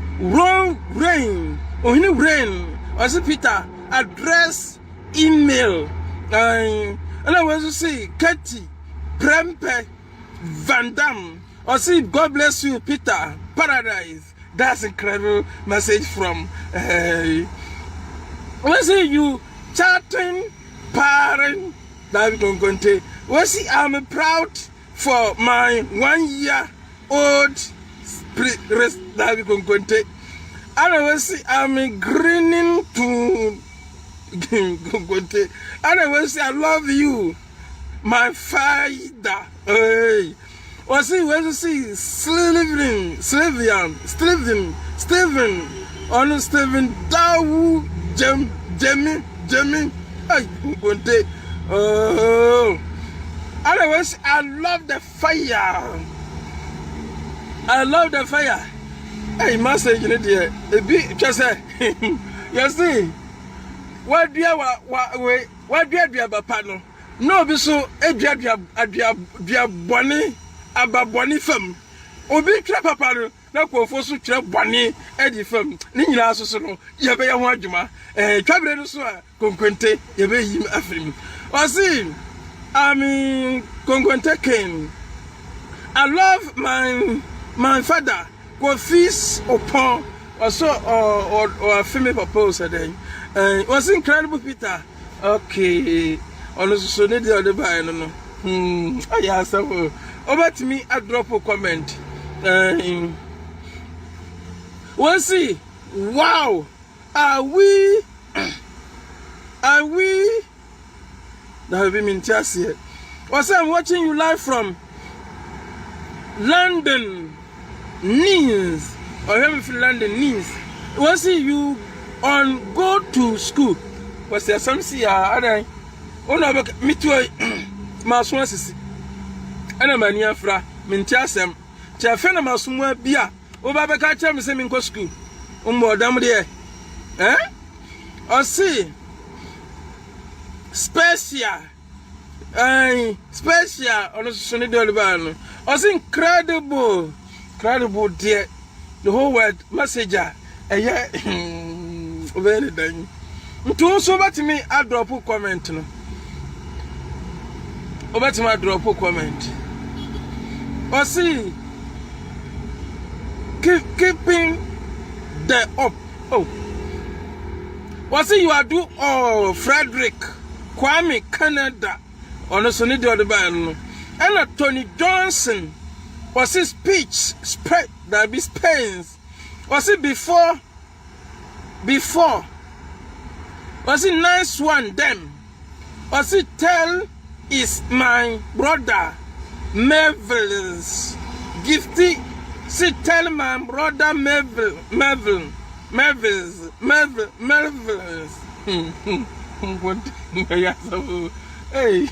Rain. Ohini Rain. Osi Peter. Address, email. And I want to say, Katie, Prempe, Van Dam. Or see, God bless you, Peter, Paradise. That's incredible message from. Let's see you chatting, parent, David Conte. Let's see, I'm proud for my 1 year old David Conte. And I will see, I'm grinning to. And I will say, I love you, my father. Hey, was he? Where to see Stephen, on Stephen, Dawu, Jemmy. Oh, and I will say, I love the fire. I love the fire. Hey, master, you know, dear, a bit just say, you see. What do you pano? No, be so a dear bonny, ababoni fem. Obi trap pano, no for so trap bonny, Eddie fem. Nina so no, you be a wajuma, traveling so, conquente, you be him afrim. Or see, I mean, conquente came. I love my father, go feast upon, or so, or a female proposal then. Was incredible, Peter. Okay. Honestly, so need the other buy no. Oh yeah, so over to me, I drop a comment. We'll see. Wow. Are we? That have been in here. Was I'm watching you live from London, Nice. Or have me from London, Nice. We'll see you. On go to school. Was there some see I no me to my swansis. And a mania fra, mintiasem. Chafena masumwa bia. Oba catch me same in school. More damn dear. Eh? Or see special. Special on a Sunday Dolban. Was incredible. Incredible dear. The whole word messenger. Very dang. To so about me, I drop a comment. No, about me, I drop a comment. Or see, keeping the up. Oh, what see you are do? Oh, Frederick Kwame, Canada, on a Sunday the band. And Tony Johnson was his speech spread that be Spain's. Was it before? Was it nice one them? Was it tell is my brother Melville's gifty? See tell my brother Melville's. Hey,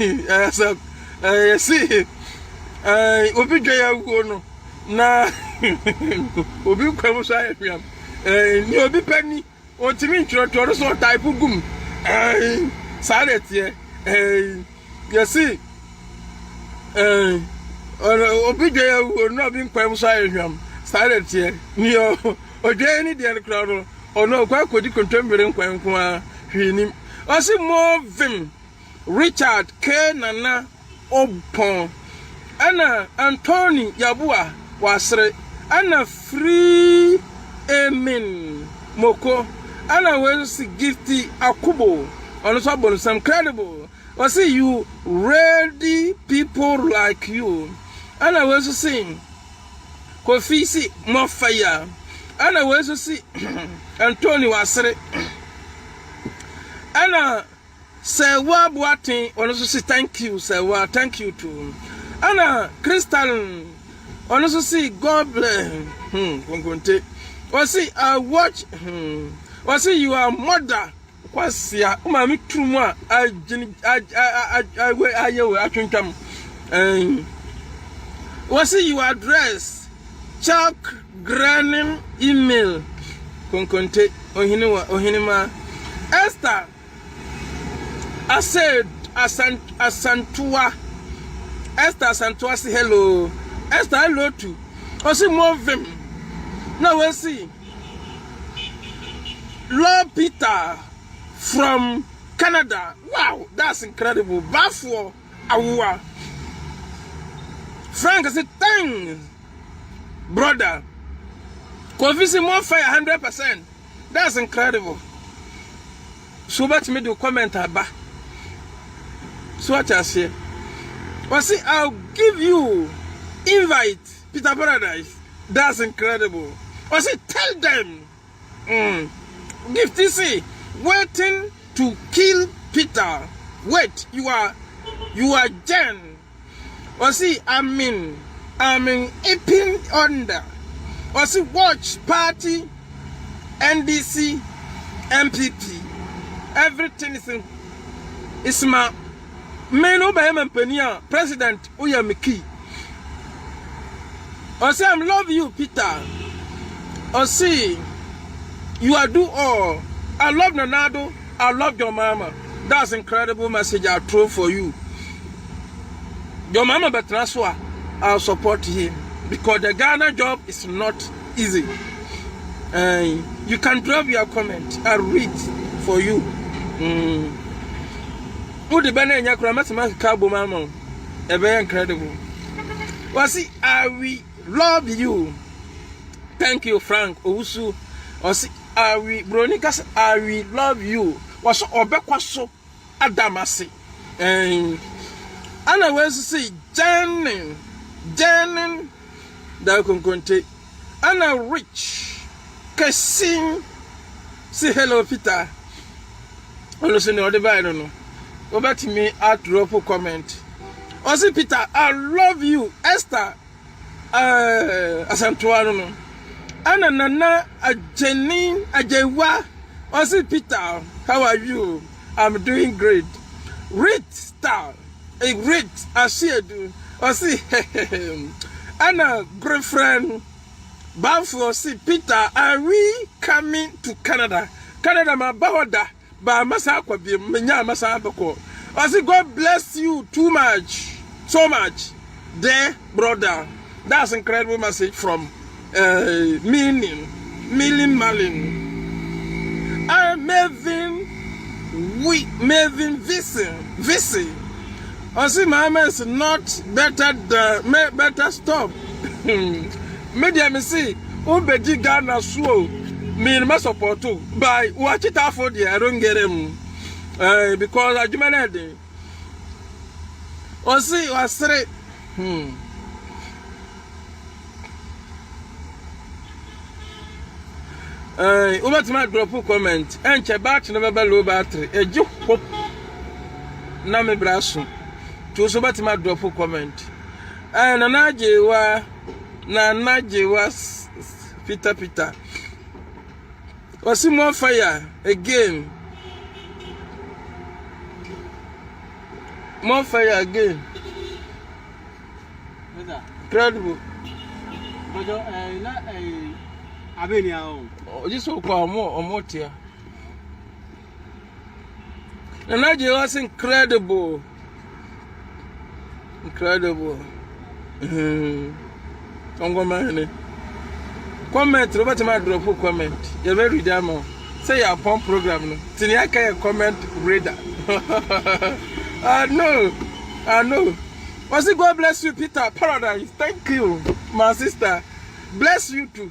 see, Obi Jaya no na Obi Kwamusa FM. You be penny. O ti mi ntro so type gum sadet here you see obi dey no be nkwam so ahwam sadet here ni o dey ni dey crowd o no kwa kodi contemporary nkwam ko a hwinim o si more vim Richard K Nana Obon ana Anthony Yabua wasre ana free Amen Moko ana we see gifty Akubo on so bon some credible we see you ready people like you ana we see Kofi see more fire ana we see Anthony wasre ana say wa boatin on so say thank you say wa thank you to ana Crystal on so see God bless Kongonte we see I watch we see you are mother kwasia uma mi tumu a ayewe atwentwam was your address Chuck Granum email konkonte ohinima Esther I said Asantua Esther Asantua say hello Esther hello too osi moving now we see Lord Peter from Canada. Wow, that's incredible. Bafo Awa. Frank I said thanks, brother. Convincing more fire 100%. That's incredible. So what me do comment about? So what I say? Well, see, I'll give you invite Peter Paradise. That's incredible. Well, see, tell them. Give TC waiting to kill Peter. Wait, you are Jen. Or see, I'm in Ipin under. Or see, watch party, NDC, MPP. Everything is my main over President Uyamiki. Or say, I love you, Peter. Or see, you are do all. I love Nanado. I love your mama. That's incredible message I throw for you. Your mama Betraswa, I'll support him because the Ghana job is not easy. You can drop your comment. I'll read for you. Who the banner in your cabo mama? A very incredible. Well, see, I will love you. Thank you, Frank Owusu. Or see, I will Bronikas, I will love you. Was Obekwaso Adamasi. And I was to say, Janin, that can contain. Anna Rich, Kassim, say hello, Peter. Listen, I don't know. Go back to me at drop a comment. Or say, Peter, I love you, Esther. Asantuano. Anna Nana, a Janine, a Jewa. Or say, Peter, how are you? I'm doing great. Rich star. A great, I see you do. Or see, Anna, great friend. Bafo, see, Peter, are we coming to Canada? Canada, my bahoda, by Masako, Menya Masako. I say, God bless you too much, so much, there, brother. That's incredible message from Milling Malin. I'm Mervyn Visi. I see, my man is not better, better stop. Media me see, Obeji Ghana slow. Me my support too. By watch it out for the I don't get him. Because I do my head. Or see, I say, over to my drop comment. And Chabat never low battery. A joke hope. Name Brasso. To so about my drop comment. And Anaje was Peter. Was see more fire again. More fire again. Incredible. Oh, this will call more here. And that was incredible. Incredible. Comment, Robert, my drop comment. You're very damn. Say your pump program. Tiniaka comment reader. I know. Was it God bless you, Peter Paradise? Thank you, my sister. Bless you too.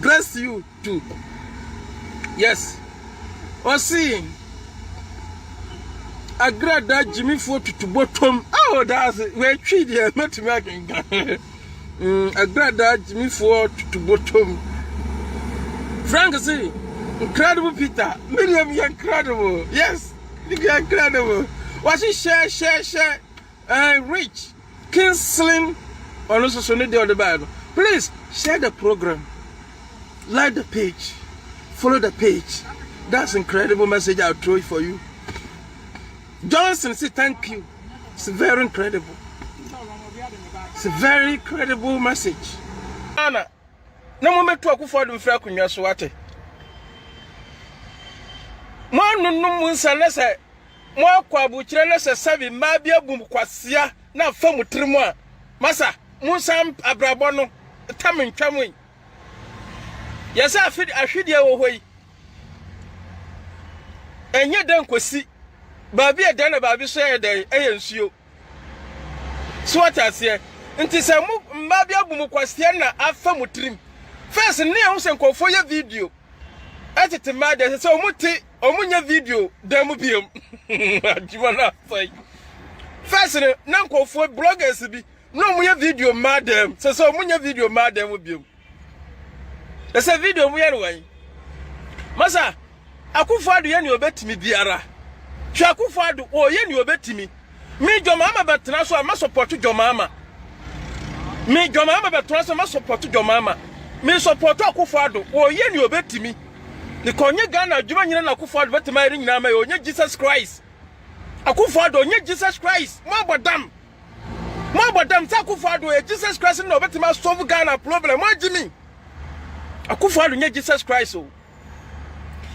Bless you too. Yes. Was see. I grab that Jimmy Fort to bottom. Oh, that's it. We're treating not making. I grab that Jimmy Fort to bottom. Frank, see, incredible Peter. Miriam, you're incredible. Yes, you're incredible. Was it share? Rich, King Slim, or also Sunday on the Bible. Please share the program, like the page, follow the page, That's incredible message I'll throw it for you. Johnson say thank you. It's very incredible. It's a very credible message. Anna, no moment to Akufo-Addo mfra kunwa so ate. Mo nunum munsa se mo akwa bukyire na se sabi ma bia bum kwasia na fa mutrimu a masa munsa abrabo no tamntwam yesa ahwede wo hoyi enye den kosi baabi edan na baabi so eden eyensuo so atase nti se mu ma bia bum kwasia na afa mutrim first ne ehun se nkofo ye video atete ma de se omuti omunya video dem biem ajima na fai first na nkofo bloggers bi no omunya video ma dem se omunya video ma dem biem ese video mu ye no wan masa Akufo-Addo ye ni obetimi biara hwa Akufo-Addo o ye ni obetimi mi Jomama betena so ma support Jomama mi Jomama betena so ma support Jomama mi support Akufo-Addo o ye ni obetimi ni konye Ghana adwuma nyina na Akufo-Addo betema ri nyina ma ye onye Jesus Christ Akufo-Addo onye Jesus Christ mo abodam sa Akufo-Addo e Jesus Christ na obetema solve Ghana problem mo agimi Akufo-Addo onye Jesus Christ o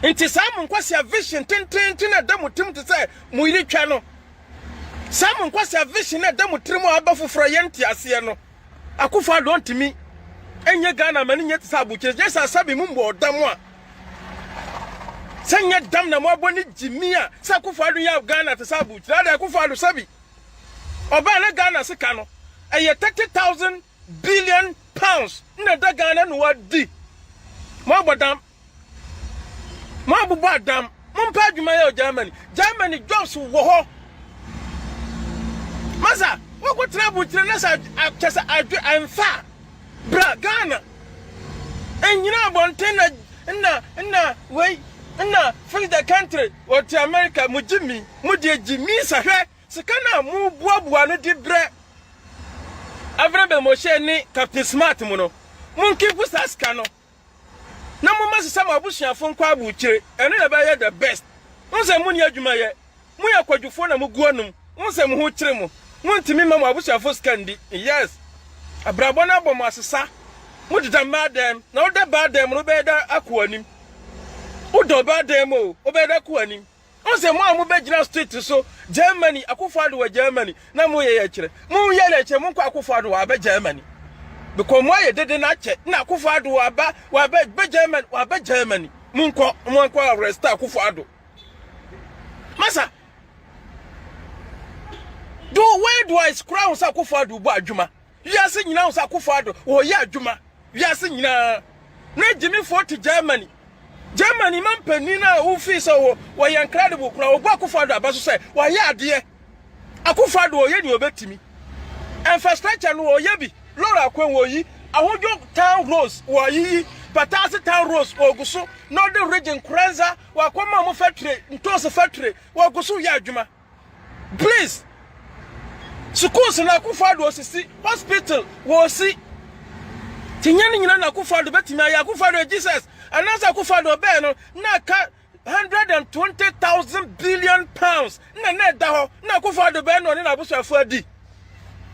Inti Samu nkwasi a vision tin na demu tim te say mu yiri twa no Samu nkwasi a vision na demu trim aba foforo yenti ase no Akufo-Addo ntimi enye Ghana mani nyeti sabu che jesa sabi mu mbo odam a senya dam na mo aboni jimi a sa Akufo-Addo ya Ghana te sabu che da Akufo-Addo sabi oba na Ghana sika no eye 30,000 billion pounds na da Ghana no wadi mo abodam Mabubu Adam, Mumpa Adwuma Germany jobs wo ho. Masa, wo ko travel na sa akesa amfa. Bra Ghana. Enyina bonten na we na free the country what America mujimi mudejimi sahwe sikana mu buabua no di bre. Avrebe mo she ni Captain Smart mu no. Munkipu saska no. Na mo masisa ma abusuafo nkwa abuchire eno na ba ye the best nse mu ni adwuma ye mu ye kwadwufo na mu guanum nse mu ho kire mu ntimi ma abusuafo skandi yes abrabo na bom asesa mu dida madam na oda badam no be da akoanim odo badam o obeda akoanim nse mu amu begina street so Germany Akufo-Addo wa Germany na mu ye kire mu ye le kire mu kwa Akufo-Addo wa ba Germany because why did not check na Akufo-Addo wa ba Germany munko arrest Akufo-Addo masa where do I crown Akufo-Addo bu adwuma wiase nyina wo Akufo-Addo wo ye adwuma wiase nyina na Jimmy Fort Germany man penina wo fi so wo ye incredible kura wo Akufo-Addo abaso say wo ye ade Akufo-Addo wo ye ni obetimi infrastructure no wo ye bi Lora Kwen woyi ahojo town roads woyi patasi town roads ogusu northern region Kranza wakoma mo factory ntoso factory wogusu ya adwuma please schools na Akufo-Addo osisi hospital wosi tinyani nyina na Akufo-Addo betimi ya Akufo-Addo Jesus anasa Akufo-Addo be no na ka 120,000 billion pounds na da ho na Akufo-Addo be no na abusuafo adi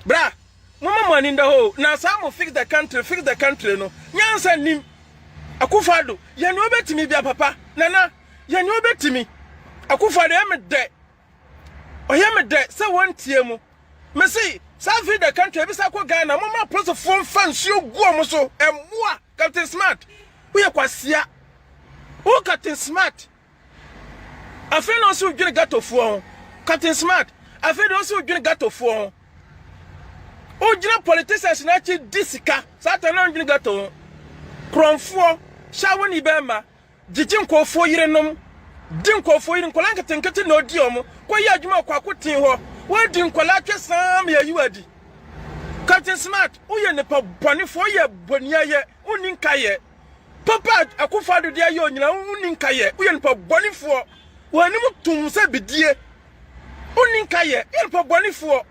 bra Mama money in the hole. Now some fix the country no. Nyansa nim. Akufo-Addo, ye no betimi bia papa. Nana, ye no betimi. Akufo-Addo em de. O ye me de se won tie mu. Me say, some fix the country bi sa ko Ghana, mama plus of phone fans you go mo so. Emwa, Captain Smart. Wo ye kwasia. Wo Captain Smart. Afen no so dwene gato fo. Captain Smart. Afen no so dwene gato fo. Ojina politicians na chi disika satan na ndwini gato kronfo shawo ni bema jiji nkofo yirenom di nkofo yire nkola nketenkete na odi omo ko ye adwuma kwa kotin ho wo di nkola twesam ya yiwadi Captain Smart uye ne pa bonifo ye bonia ye uninka ye papa Akufo-Addo dia ye onyina uninka ye uye ne pa bonifo wani mutum se bidie uninka ye ye pa bonifo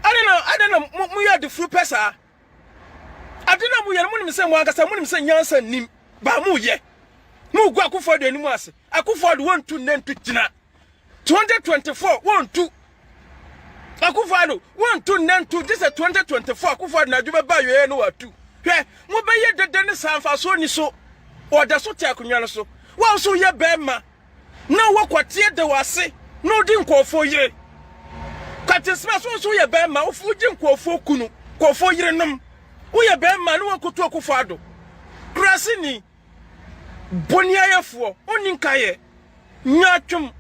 I don't know, we are the fruit pesa. I don't know, we are money, say, one, because I'm money, say, Yansa, Nim, Bamu, ye. Mu go Akufo-Addo anim ase. Akufo-Addo won to nentu gyina. 2024 won to Akufo-Addo won to nentu this is 2024 Akufo-Addo na djube ba yo no watu. Hwe mo be ye dede ne sanfa so ni so. Oda so te akonwa no so. Wa so ye be ma. Na wo kwatie de wase. No di nkofo yire. Katisma so ye be ma ofu di nkofo kunu. Nkofo yire nom. Wo ye be ma no wankoto Akufo-Addo. Krasini Boniayafo, Oninkaye, Nyachum,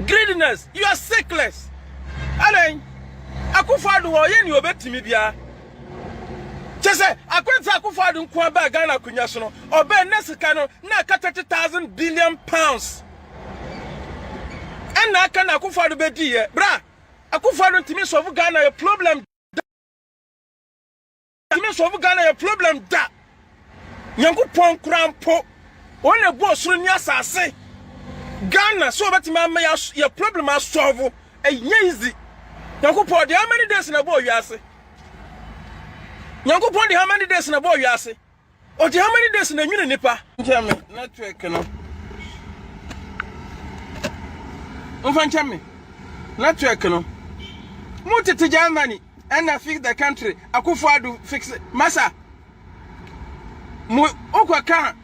greediness, you are sickless. Alain, Akufo-Addo, you obey me, Bia. Just say, I quit Akufo-Addo Kwaba Ghana Kunyasono, or Ben Nesicano, na 30,000 billion pounds. And I can Akufo-Addo be dear, bra. Akufo-Addo to me, so Ghana a problem. To me, so Ghana a problem that. Yankopon krampo one bo soro ni asase Ghana so betima ma ya problem a solve easy Yankopon dey how many days na bo wiase Yankopon dey how many days na bo wiase o dey how many days na nwune nipa nchame network no nchame network no mu tete Germany and fix the country Akufo-Addo fix it masa mu okwaka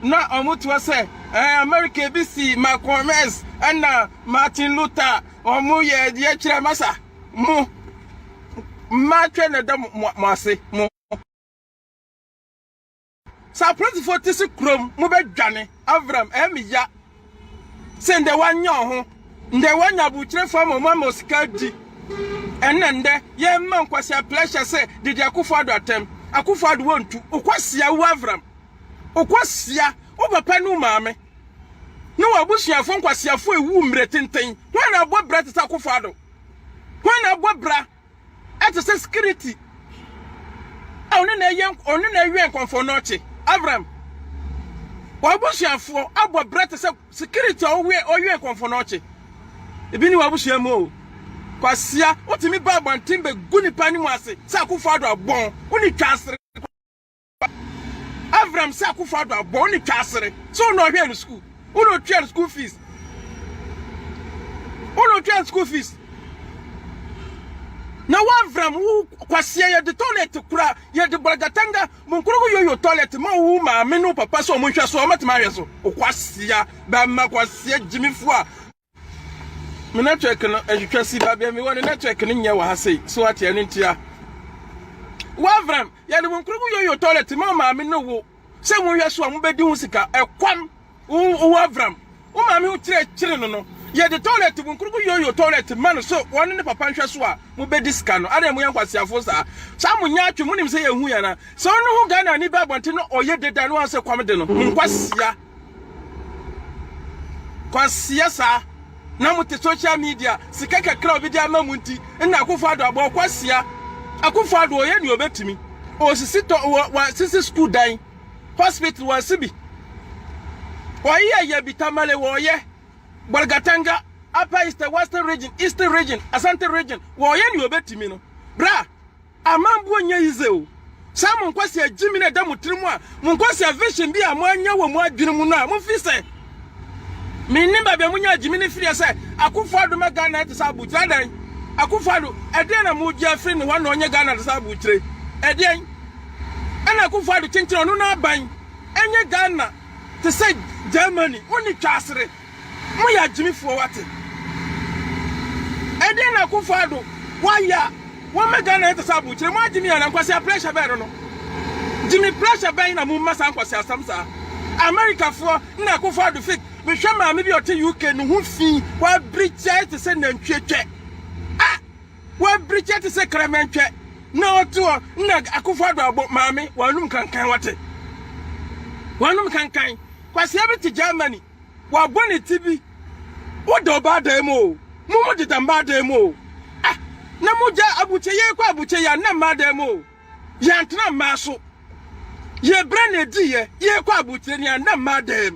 na omutu say America BC Malcolm X and Martin Luther omu ye de kire masa mu ma twa na da mo ase mu sa principal tisi krom mu be dwane Avram emiya sende wanya ho nde wanya bu kire fam mo sika di enende ye man kwase pleasure say did Akufo-Addo atem Akufo-Addo wontu okwasia wo Avram okwasia o papa no maame no wabusuafo nkwasiafo ewu mre tenten wan na abo bra tete Akufo-Addo wan na abo bra at security onu na ewe nkonfo no chi Avram wabusuafo abo bra tete security owe nkonfo no chi ebi ni wabusuamu o kwasia otimi ba bantimbe guni pani mu ase sa Akufo-Addo abon oni twasere Avram sa Akufo-Addo abon oni twasere so no hwe no school uno twa school fees na Avram wu kwasia ye de toilet kura ye de Bolgatanga munkurugu yoyo toilet ma wu ma me no papa so mo hwa so o matema hwe so okwasia ba ma kwasia jimifu a me network no ehwetwasi ba bia me won network no nya wa ha sei so ate anu ntia Avram ya de munkurugu yoyo toilet ma me no wo se mo hwe so a mo bedi hu sika ekwam Avram o ma me hu kire no ye de toilet munkurugu yoyo toilet man so won ne papa hwe so a mo bedi sika no ade mo yankwasiafo sa mo nya atwe mo nim se ye hu ya na so no hu Ghana ni ba bonte no oye deda no ase kwam de no kwasia sa na muti social media sika kakra obi dia mamunti na Akufo-Addo abo kwasia Akufo-Addo oye ni obetimi o sisi to wa sisi school dan hospital wa sibi oye ye bitamale wo ye Bolgatanga upper east western region eastern region Asante region wo ye ni obetimi no bra amambu onye ize o sam nkwasia jimi na da mutirimu a nkwasia vision bi a mo anya wo mo adwene mu no a mo fi se minimba be munya jimini free say Akufo-Addo ma Ghana te sa butre dan Akufo-Addo ede na mu gia free ni wana onye Ghana te sa butre ede ana Akufo-Addo chenchiro no na ban enye Ghana te say Germany oni twasere mu ya jimifo wate ede na Akufo-Addo waya wo ma Ghana te sa butre mu ajimi ya na nkwase pressure be no jimi pressure be na mu masa nkwase asamsa America for na Akufo-Addo fake me hwe ma me bi ote UK no hu fi wa bridge te se na ntwetwe wa bridge te se krementwe na oto na Akufo-Addo abo ma me wanum kankan wate wanum kankan kwase abi te Germany wa boni tibi wo do ba da mo mu de tamba da mo na mu ja abuche ye kwa abuche ya na ma da mo ya ntna ma so ye brane di ye kwa abuche ni na ma da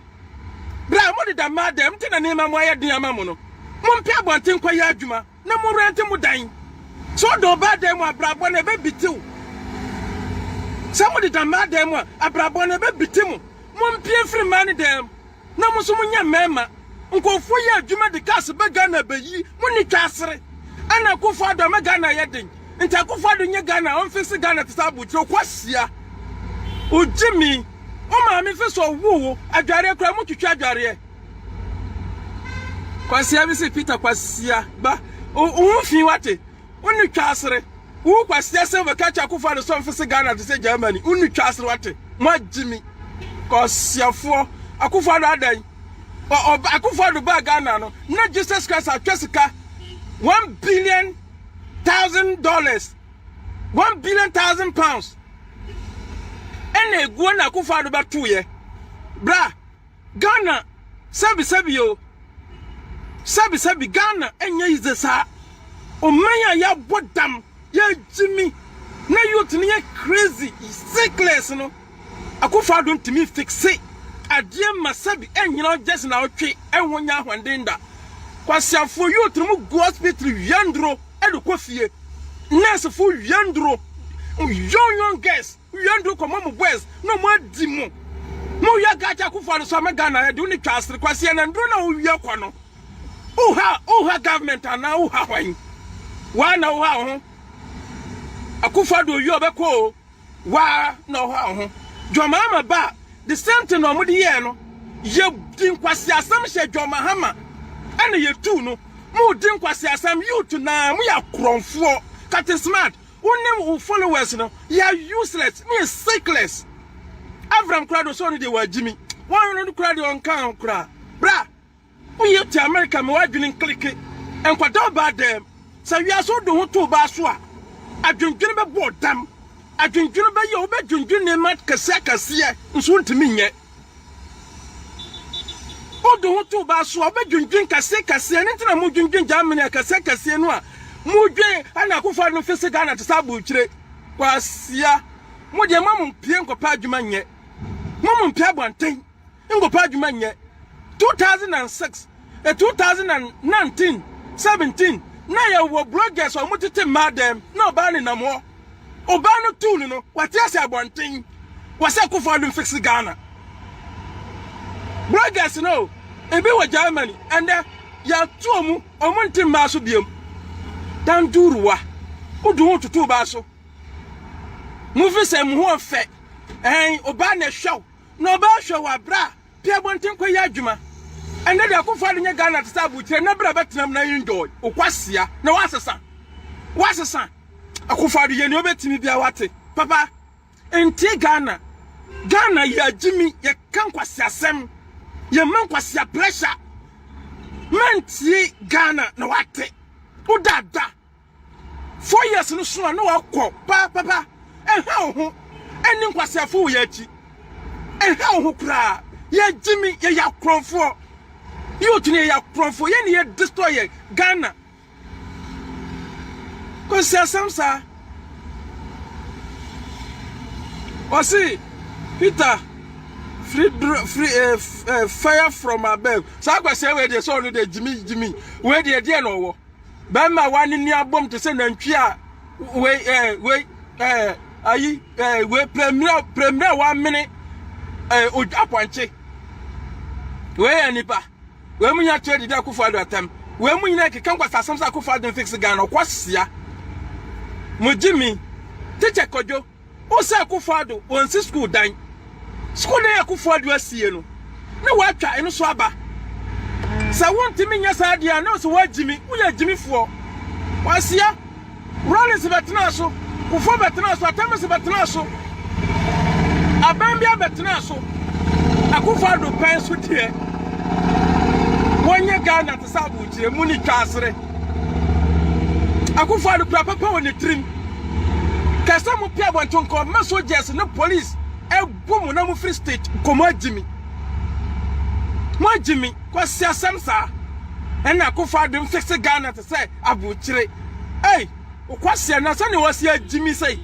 bra mo de da madam tina ne ma mo aye den ama mo no mo mpe abonten kwa ya adwuma na mo rente mo dan so do ba dem abrabo na be bitiw se mo de da madam abrabo na be bitimu Mon pie free man dem. Na mo so munya mema. Nkofo ye adwuma de gas be Ghana bayi. Mo ni twasere. Ana Akufo-Addo me Ghana ye den. Nta Akufo-Addo nye Ghana on fisi Ghana te sa butro kwasia. O Jimmy, o ma me fisi owo adware kra mo twitwa adware. Kwasia bi se Peter kwasia ba o fi wate. Oni twasere. Wo kwasia se we catch Akufo-Addo so fisi Ghana te se Germany. Oni twasere wate. Mo Jimmy. Kwasiafo Akufo-Addo adan. Akufo-Addo ba Ghana no. Na Jesus Christ atwesika $1 billion. $1 billion pounds. Ene guo na Akufo-Addo ba tuye. Bra, Ghana sabi yo. Sabi Ghana enye izesa. O manya ya bodam ya Jimmy. Na youth ni ye crazy, sickness no. Akufo-Addo ntimi fixe. Adie masabi enyina just na otwe enwonya hwandenda. Kwasiafo youth mu go hospital yandro edu kofie. Nurse for yandro. Young girls, yandro komo mu boys no mo di mu. Mo ya gacha Akufo-Addo so ma Ghana e de uni twasere kwasie na ndro na owie kwa no. Oha government ana oha hwan. Wa na oha ho. Akufo-Addo owie obekọ wa na oha ho. Jomama ba the same thing no mo de ye no. Ye din kwasi asam hye Jomahama. Ene ye tu no. Mo din kwasi asam youth na mo ya kronfo. Cat smart. Unim followers no. Ya useless. Me sickless. Avram Krado so no de wa Jimmy. One no Krado on kan kra. Bra. We to America me wa dwunin click. Enkwada ba dem. Sa wi aso do ho to ba so a. Adwundwun be bodam. Adwundwun be ye obedwundwun ne mat kase nso ntimi nye. Odo ho to ba so obedwundwun kase ne ntina mo dwundwun Germany kase no a mo dwen ana Akufo-Addo fisi Ghana te sabu kire kwasia mo de mamum pie nkopa adwuma nye mamum pie abonten nkopa adwuma nye 2006 2019 17 na ye wo bloggers o mutete madam na oba ni namo oba no tool no wate ase abonten wase Akufo-Addo fisi Ghana bloggers no ebi wo Germany and ya tuomu omunti maso biem dan duruwa odu tutu ba so mufi se mu ho fe oba na hwew na oba hwew abra pia bonten kwa ya adwuma ene de Akufo-Addo nya Ghana te sabu kire na bra betenam na enjoy okwasia na wasesa Akufo-Addo ye ne obetimi bia wate papa enti Ghana ya Jimmy ye kan kwasiasem ye man kwasia pressure menti Ghana na wate udada 4 years no so na wakọ papa enha ho eni nkwasiafo wo yachi enha ho kura ye Jimmy ye yakronfo youth ne yakronfo ye ne ye destroy Ghana ko siasamsa osi Peter free fire from above so akwase we dey so no dey Jimmy we dey no wo Bema wani ni abom to say nantwi a we premier 1 minute apwanche we anipa we munya trade dey Akufo-Addo atam we munya ke kan kwasa samsa Akufo-Addo fix Ghana kwasia mo Jimmy teacher kojo o say Akufo-Addo on school dan school dey Akufo-Addo asie no na wa twa eno so aba sa wonti minya sa dia na so wa Jimmy uya Jimmy fo wasia Rollins betena so Kufo betena so Atamis betena so Abambia betena so Akufo-Addo pen so die wonye Ghana te sabu kire muni twasere Akufo-Addo papa woni trim kasa mu pia bonton ko ma soldiers no police ebum na mu free state komo Jimmy mo Jimmy kwasi asamsa ena Akufo-Addo fix Ghana to say abuchire kwasi na sane wasi Jimmy say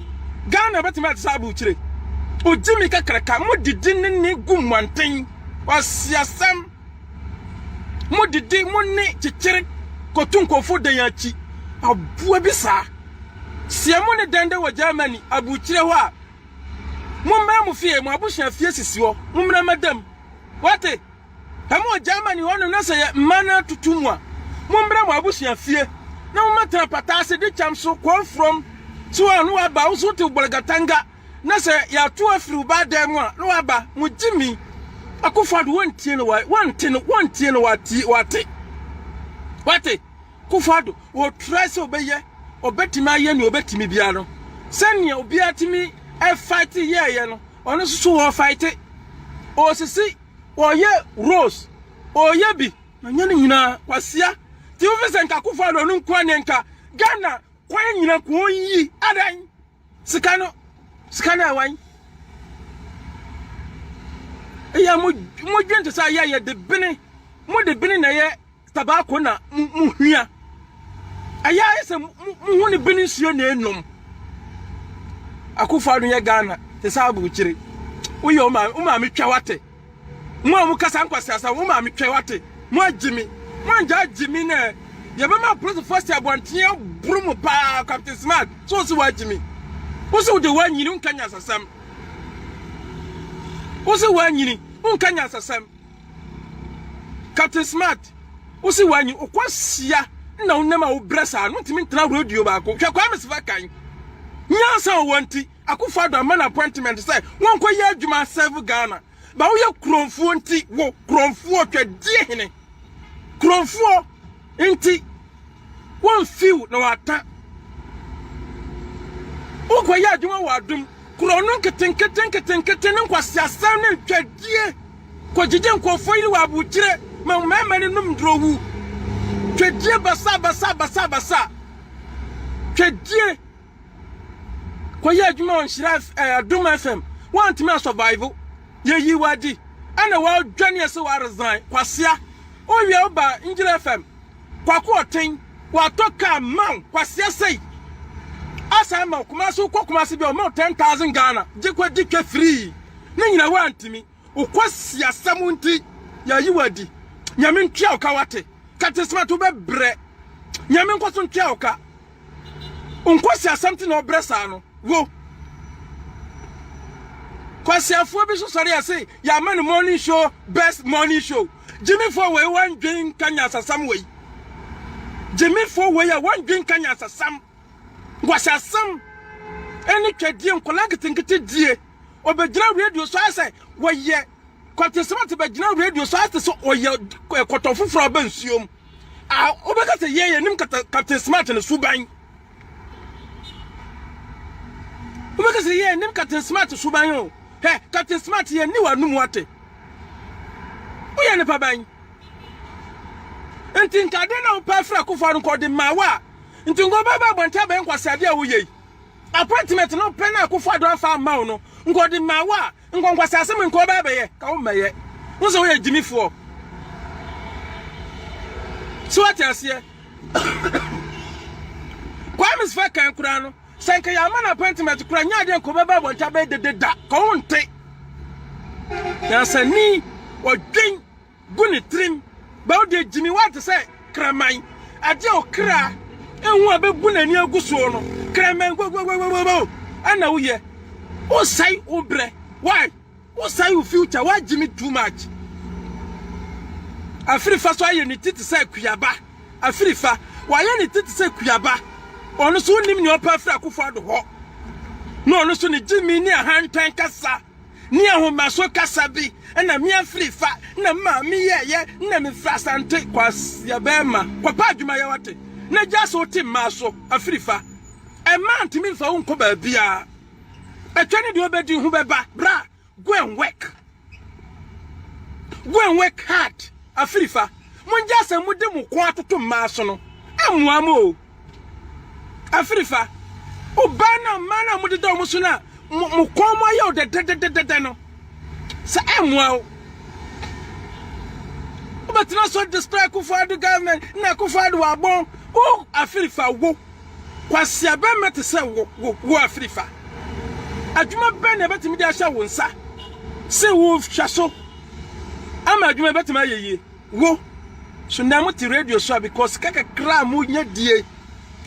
Ghana betima to say abuchire o Jimmy kakraka mo didi ne gumwanten wasi asam mo didi mo ne chichire kotunkofo danyachi abua bisa siamo ne dende wa Germany abuchire ho a Mumma mu fie mu abusha fie sisi ho. Mumra madam. Wate? Amo Germany wono na say mana tutumu a. Mumra mu abusha fie. Na mumatra patase de chamso come from so anu aba wo so te Bolgatanga. Na say ya to afiri ba dem a no aba mu Jimmy. Akufado wontie no wontie no wate. Wate? Kufado wo try so obeye obetimi aye ni obetimi bia no. Senya obi atimi e fight ye no ono so wo fight o sisi o ye Rose o ye bi na nyane nyina kwasia ti wo fese nka Akufado no nko anenka Ghana kwan nyina ko yi adan sika no awan eya mo dwente sa ye de bini mo de bini na ye tabako na mu hua aya ese mu hu ne bini nsuo na enum Akufado ye Ghana te sa abu kire wo ye o ma metwa wate mo amu kasa nkwasiasa wo ma metwa wate mo agimi mo anja agimi na ye be ma police first abontia brum pa Captain Smart so si wa agimi wo se wo de wa nyini nkanya sasam wo se wa nyini nkanya sasam Captain Smart wo se wa nyini okwasia na wonema wo bresa no ntimi ntra radio ba ko hwa kwa mesifa kan nyansa wonti Akufado man appointment say won ko ye adwuma serve Ghana ba wo ye kromfuo nti wo kromfuo twadie hene kromfuo nti won fiu na wata wo ko ye adwuma wo adum krono nketen nkwasiasam ne twadie ko jije nkofo yiri wa abuchire ma ne num drowu twadie basa twadie ko ye adwuma on Shiraf Adum FM want me survival ye yi wadi ana wa dwane ese wa resign kwasia o wie oba Njira FM kwako oten wa toka man kwasia sei asa ma kuma so kokuma se bi o ma 10,000 Ghana jekwa dike free na nyina wa antimi o kwasia samunti ya yi wadi nyame ntwa o ka wate Captain Smart be bre nyame nkoso ntwa o ka unkwasia something no bresa no wo kwasi afo bi so sori ase ya man morning show best morning show Jimmy for we one drink kanya sasam we Jimmy for we ya one drink kanya sasam kwasi asam eni twedie nkola ketenkete die obegyina radio so ase we ye Captain Smart begyina radio so ase so oye kotofoforo ba nsuom a obeka se ye nim Captain Smart ne suban because ye nim Captain Smart subanyo he Captain Smart ye ni wanu wate uye ne paban enti nkade na upa fra Akufado ko de mawa enti ngo baba bonta ba nkwasade a uye appointment no pe na Akufado afa mawo no ngo de mawa ngo nkwasase me ngo baba ye ka wo meye wo so uye jimifo so what ase kwa misfa kan kura no senke ya man appointment kura nya de ko baba bonta be de da ko wonte ya sani odwen guni trim ba o de jimi wat say kraman ade okra enhu abebu nani aguso no kraman go ana wo ye o sai obre why o sai o future why jimi too much Afrifa so aye ni titi say kuyaba Afrifa wa ye ni titi say kuyaba ono so nim ni opa fra Akufado ho no ono so ni jimi ni ahantan kasa ni ahoma so kasa bi na mi Afrifa na ma mi ye na mi fra sante kwasia bema kwapa adwuma ye wate na jaso oti ma so Afrifa e man timi fa wonko ba bia e twani de obedi hu beba bra go and work hard Afrifa mun jasa mude mu ko atoto ma so no amua mo Afrifa obana mana mude do mu so na mu komo ye de no sa amua obatina so destroy Akufado government na Akufado wa bon o Afrifa wo kwasia be mete se wo Afrifa adwuma be na betimi de ahya wo nsa se wo hwaso ama adwuma betimi ayeye wo so na mo ti radio so because kaka kra mu nya die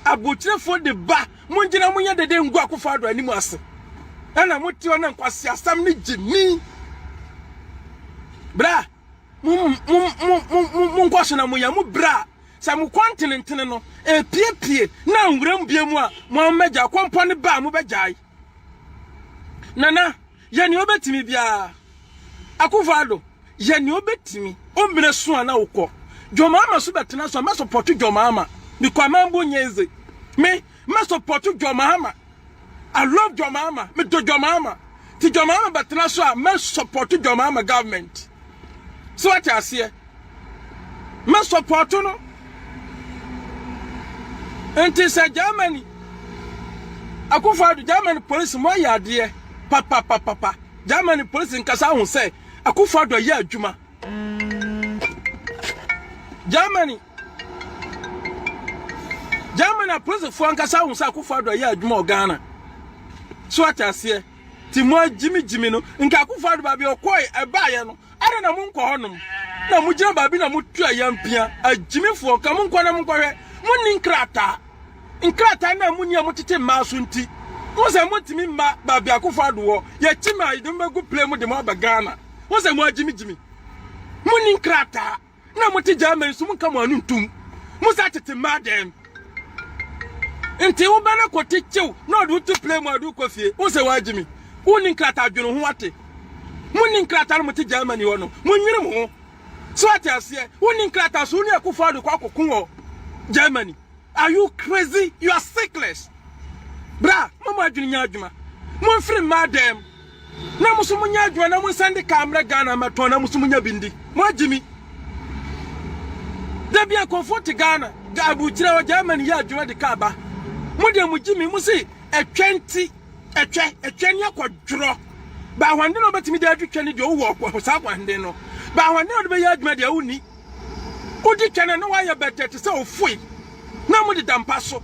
abotirefo de ba mo ngina mo nya dede ngu Akufado animu ase ana muti ona nkwasi asam ni Jimmy bra mun kwaso na mu ya mu bra sa mu continent no pie na nwuram biemu a mo meja kwompo ne ba mu bejai nana ye ni obetimi bia Akufo-Addo ye ni obetimi o mire so ana wokọ Jomama so betena so ma support Jomama because mambo nyeze me support Jomama. I love Jomama. Me do Jomama. Ti Jomama betena so ma support Jomama government. So what I say? Me support no. Enti say Germany. Akufo-Addo Germany police mo ya de papa. Germany police nkasa hu say Akufo-Addo ye adwuma. Germany police for nkasa hu say Akufo-Addo ye adwuma Ghana. So what I say? Ti mo Jimmy no nka Akufo-Addo ba bi okoi eba ye no. Ada na mu nkọ honum. Na mu gina ba bi na mu tu ayampia Jimmy fo ka mu nkọ na mu nkọ hwe. Mu ni nkrata na mu ni amutete maaso nti. Wo se mo timi ma ba bi Akufo-Addo wo ye chima idum begu play mu de mo ba Ghana. Wo se mo Jimmy. Mu ni nkrata na mo ti Germany so mu ka mo anu ntum. Mu sa tete madam. Nti wo ba na koti chew na do to play mu adu kofie. Wo se wa Jimmy. Wo ni nkrata adweno ho ate. Mu ni nkrata mo ti Germany wo no. Mu nwire mo ho. So ate ase. Wo ni nkrata so ni Akufo-Addo kwa kokun wo Germany. Are you crazy? You are sickless. Bra, mama adwene nya adwuma. Mo free madam. Na muso munya adwuma na mo send camera Ghana mato na muso munya bindi. Mo Jimmy. Da bia comfort Ghana, ga abuchira wa Germany ya adwuma de kaba. Mo de mo Jimmy mo si etwe ni akwadro. Ba hwande no betimi de adwetwe ni de wo wo sa hwande no. Ba hwande no be ya adwuma de awuni. Odi twene no wa ya betete se ofui. Na mo de dampa so.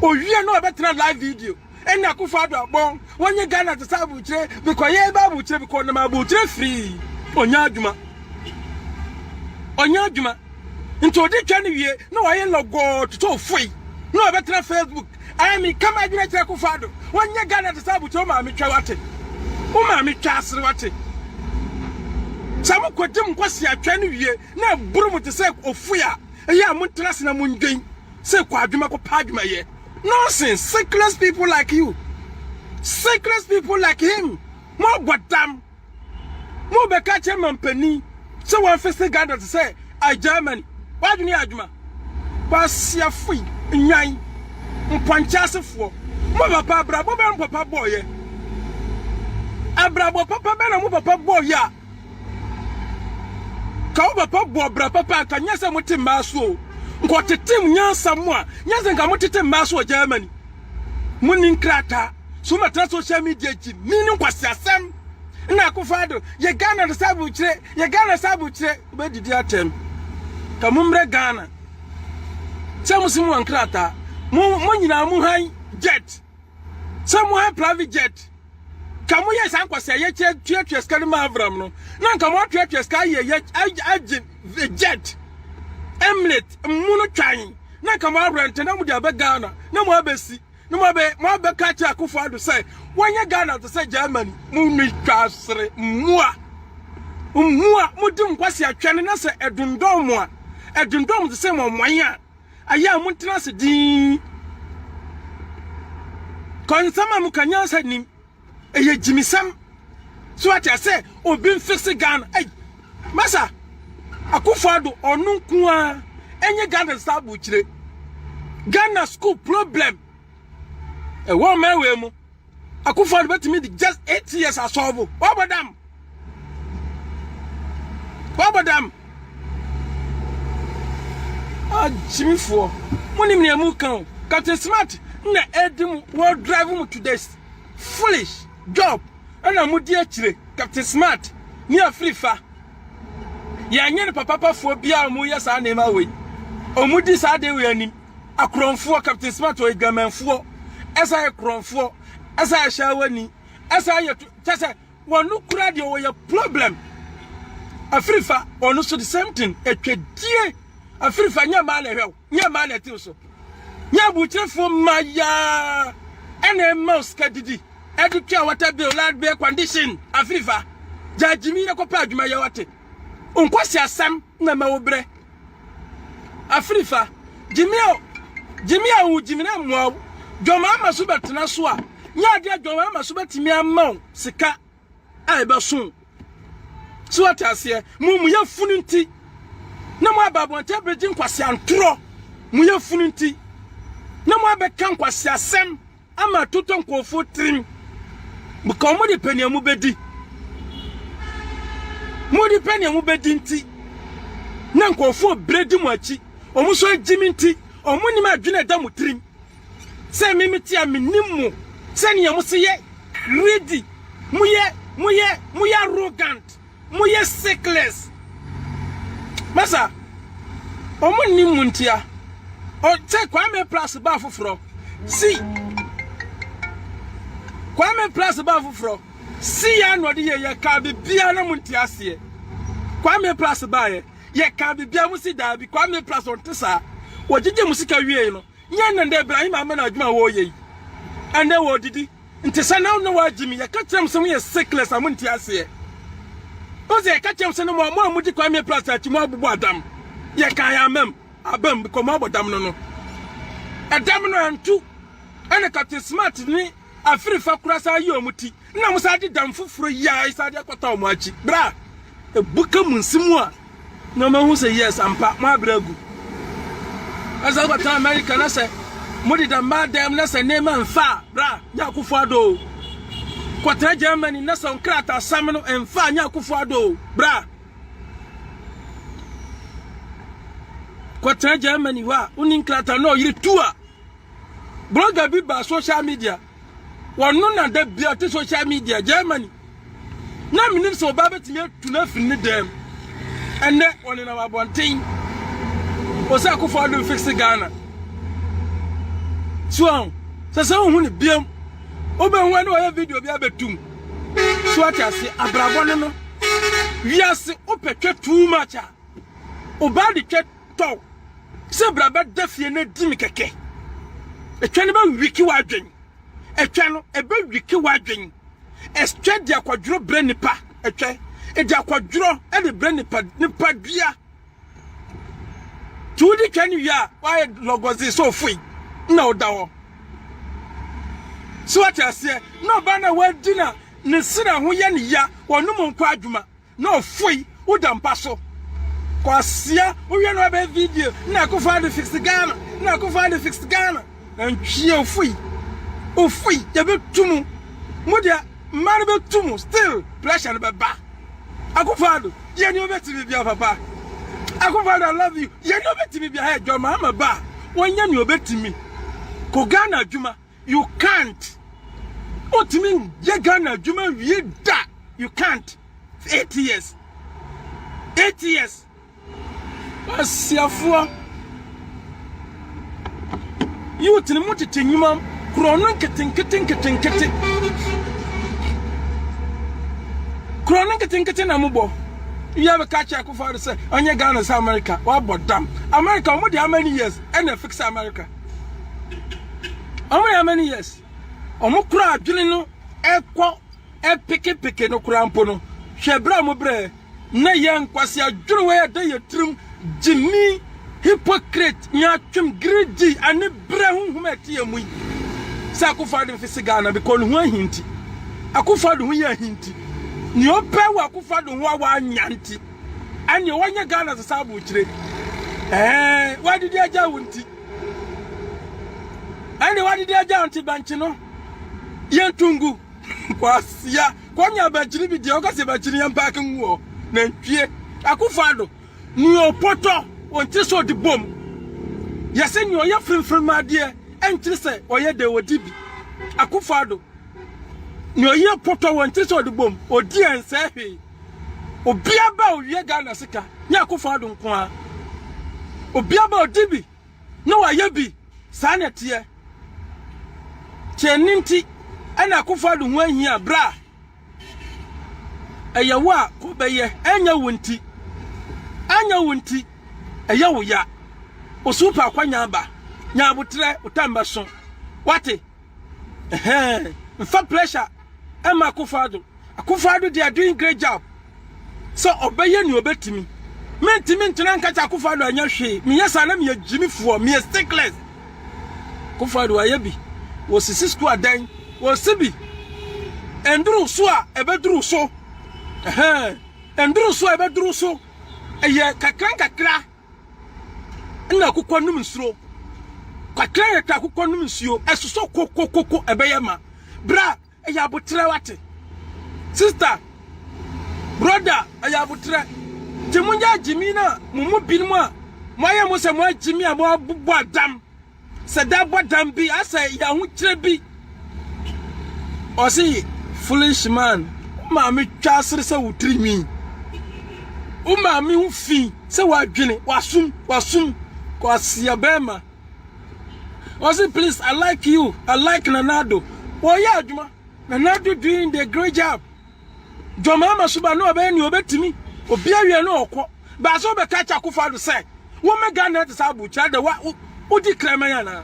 Owie no betena live video. Eni Akufo-Addo abon wonye Ghana to sabu chire because ye ba bu chire because na ma bu chire free. Onya adwuma. Nti odi twene wie na wa ye logo to ofui. No betena Facebook. I mean come adwene chire Akufo-Addo. Wonye Ghana to sabu chire ma metwa wate. O ma metwa asere wate. Samu kwadim kwasi atwene wie na burum te se ofui a. Eya mo trase na mo ndwen. Se kwa adwuma ko pa adwuma ye. Nonsense, sickless people like you. Sickless people like him. More badam. More be catch him on penny. So one first Ghana to say, I Germany. Why do you adjuma? Pass your free. Nyai. Mpanchase for. Mo papa brabo ben papa boy. Abrabo papa ben mo papa boy ya. Ka papa boy bra papa ka nyasa mo timba so. Nko tetem nyansa mo a nyansa nka mo tetem maso Germany muni nkrata so matra social media ji mini nkwasi asem na Akufo-Addo ye Ghana sabu chire be didi atem ka mumre Ghana semu simu nkrata mo nyina mo han jet semu han private jet ka mo ye san kwasi ye tuatua skari ma avram no na nka mo tuatua skari ye agin jet Emlet munu twan na kama rent na mu dia be Ghana na mu abesi na mu be catch Akufo-Addo say wonye Ghana to say Germany mu mi twasre mua mu dim kwasi atwene na say edundom mu a edundom to say mo mwan aya mu ntena se din konsama mu kanya say nim eye jimisam so what I say obi fix Ghana ay masa Akufo-Addo onunku a enye Ghana sabu chire Ghana school problem e wo mewe mu Akufo-Addo betimi just 8 years asolve wabodam Jimmy for money me mu kan Captain Smart na edim wo drive mu to this foolish job ana mu di achire Captain Smart ni Afrifa ya nyane papa fo bia mu yesa na ma we omudi sa de we anim akronfo Captain Smart o igamanfo esa akronfo esa ashawani esa yetu tese wonu kura de wo ye problem Afrifa onu so the same thing etwedie Afrifa nya ma na hwew nya ma na ti so nya bu chefo maya ene mouse ka didi Educate water bill lad be condition Afrifa. Jajimi na kopa adwuma ya wate. Unkwasi asam na mawobre. Afrifa Jimia wu jimina mwa Joma amaso betena so a nya de Joma amaso betimi amaw sika aibeso so atase mu ya funu nti na mu ababonte beji nkwase antro mu ya funu nti na mu abeka nkwase asem ama toto nkofo trim buka mu de pania mu bedi nti na nkofo bredi mu achi omu so jimi nti omu ni ma dwene da mu trim se mimiti aminimu se ni yamusi ye greedy muye arrogant muye sickless masa omu ni muntia o te Kwame Plus ba foforo si Kwame Plus ba foforo si ya no de ye ka bibia na muntia ase Kwame Plus ba ye ka bibia musi da bi Kwame Plus on tesa wojije musika wie no nya nda Ibrahim amana adwuma wo ye ande wo didi ntesa na no wajimi ya katrem so ye sickless amunti ase oze ya katrem so no mo amudi Kwame Plus ati mo abubu adam ye kan ya mem abam ko mo abodam no adam no antu ene Captain Smart ni Afrifa kurasa yi omuti na musa de dam fufuro ya isa de kwata o mo achi bra ebuka munsimu a na ma hu se yes ampa mo abragu asa kwata America na se mudi da madam na se nema mfa bra nya kufuado kwata Germany na se onkrata sam no mfa nya kufuado bra kwata Germany wa uni nkrata no yiri tua blogger bi ba social media wonu na da bia to social media Germany na minim so ba betimi atuna fini dem enne woni na wabonten osa kufuado fix Ghana so sasa hu ni biem obenwa na oya video bia betum so atase abrabon no wiase opetwe too much a obadi twe to se braba dafie na dimi keke etwe ne ba wiki wadwen etwe no ebe wiki wadwen estwe dia kwaduro bre nipa etwe edia kwaduro e de bre nipa dua tudi twani wia why logozi so fui na odawo so atase no ba na wadina ne sira ho ye ne ya wonum nkwa adwuma na ofui udampa so kwasia uye no be video na kufa de fix Ghana na kufa de fix Ghana antwie ofui ya betumu mudia man betumu still pressure be ba akufa do ye ni obetimi bia papa akufa do I love you ye ni obetimi bia he Joma ama ba wonya ni obetimi ko Ghana adwuma you can't otimi ye Ghana adwuma wie da you can't 8 years asiafua you tini muti tinyuma krono nkete na mubo you have a catch akufa say onye Ghana sa America wa bodam America omo dey how many years and fix America how many years omo kura adwene no ekwo epeke no kura mpo no hwebra mo bre na yen kwase adwene we da yetrim Jimmy hypocrite nya twem greedy ane bre hunhum atie mu sa akufa de fisi Ghana because hu ahinti akufa de hu ya ahinti ni opewa akufa de hu awa anyanti ane wonye Ghana sa bu kire wadi di aja wunti ane wadi di aja anti banchi no yentungu kwasia konya bachiri bi di okase bachiri yampake nwo na ntwie akufa do ni opoto wonti so di bom yase ni oya frimfrim ade entri se oye de wodibi akufado ni oya poto wonti so di bom odi ense hwe obia ba owie Ghana sika ni akufado nko a obia ba odibi no waye bi sanete cheninti ana akufado hu ahia bra eyewo a ko beye enya wonti eyewo ya osupa kwanya ba nya abutre utamba so wate Mfa pressure Emma Akufo-Addo. Akufo-Addo, they are doing great job. So obey you obetimi. Mentimi ntena nka Akufo-Addo anya hwe. Me yesa na me Jimmy for me stickless. Akufo-Addo ayabi. Wo sisi school adan. Wo sibi. Enduru so a ebeduru so. Enduru so ebeduru so. Eye kakra. Na akukọ num nsuro. Kakra ya akukọ num nsuo. Esoso kokokoko ebeye ma. Bra, eye abotre wate. Sister, brother, eye abotre. Jemunja Jimmy na mumu binmu a. Moye mo se mo Jimmy a mo abubu adam. Se da bodam bi asa ya hu kire bi. O si foolish man. Ma me twa asere se wutri mi. O ma me hu fi se wadwene, wasum. Kwasia Bema. O si please, I like you. I like Nanado. Oh yeah, Juma. Nanado doing the great job. Joma masuba no be ni obetimi. Obi awie no okwo. Ba so be catch Akufo-Addo say. Wo me Ghana te sabu cha de wa odi krema ya na.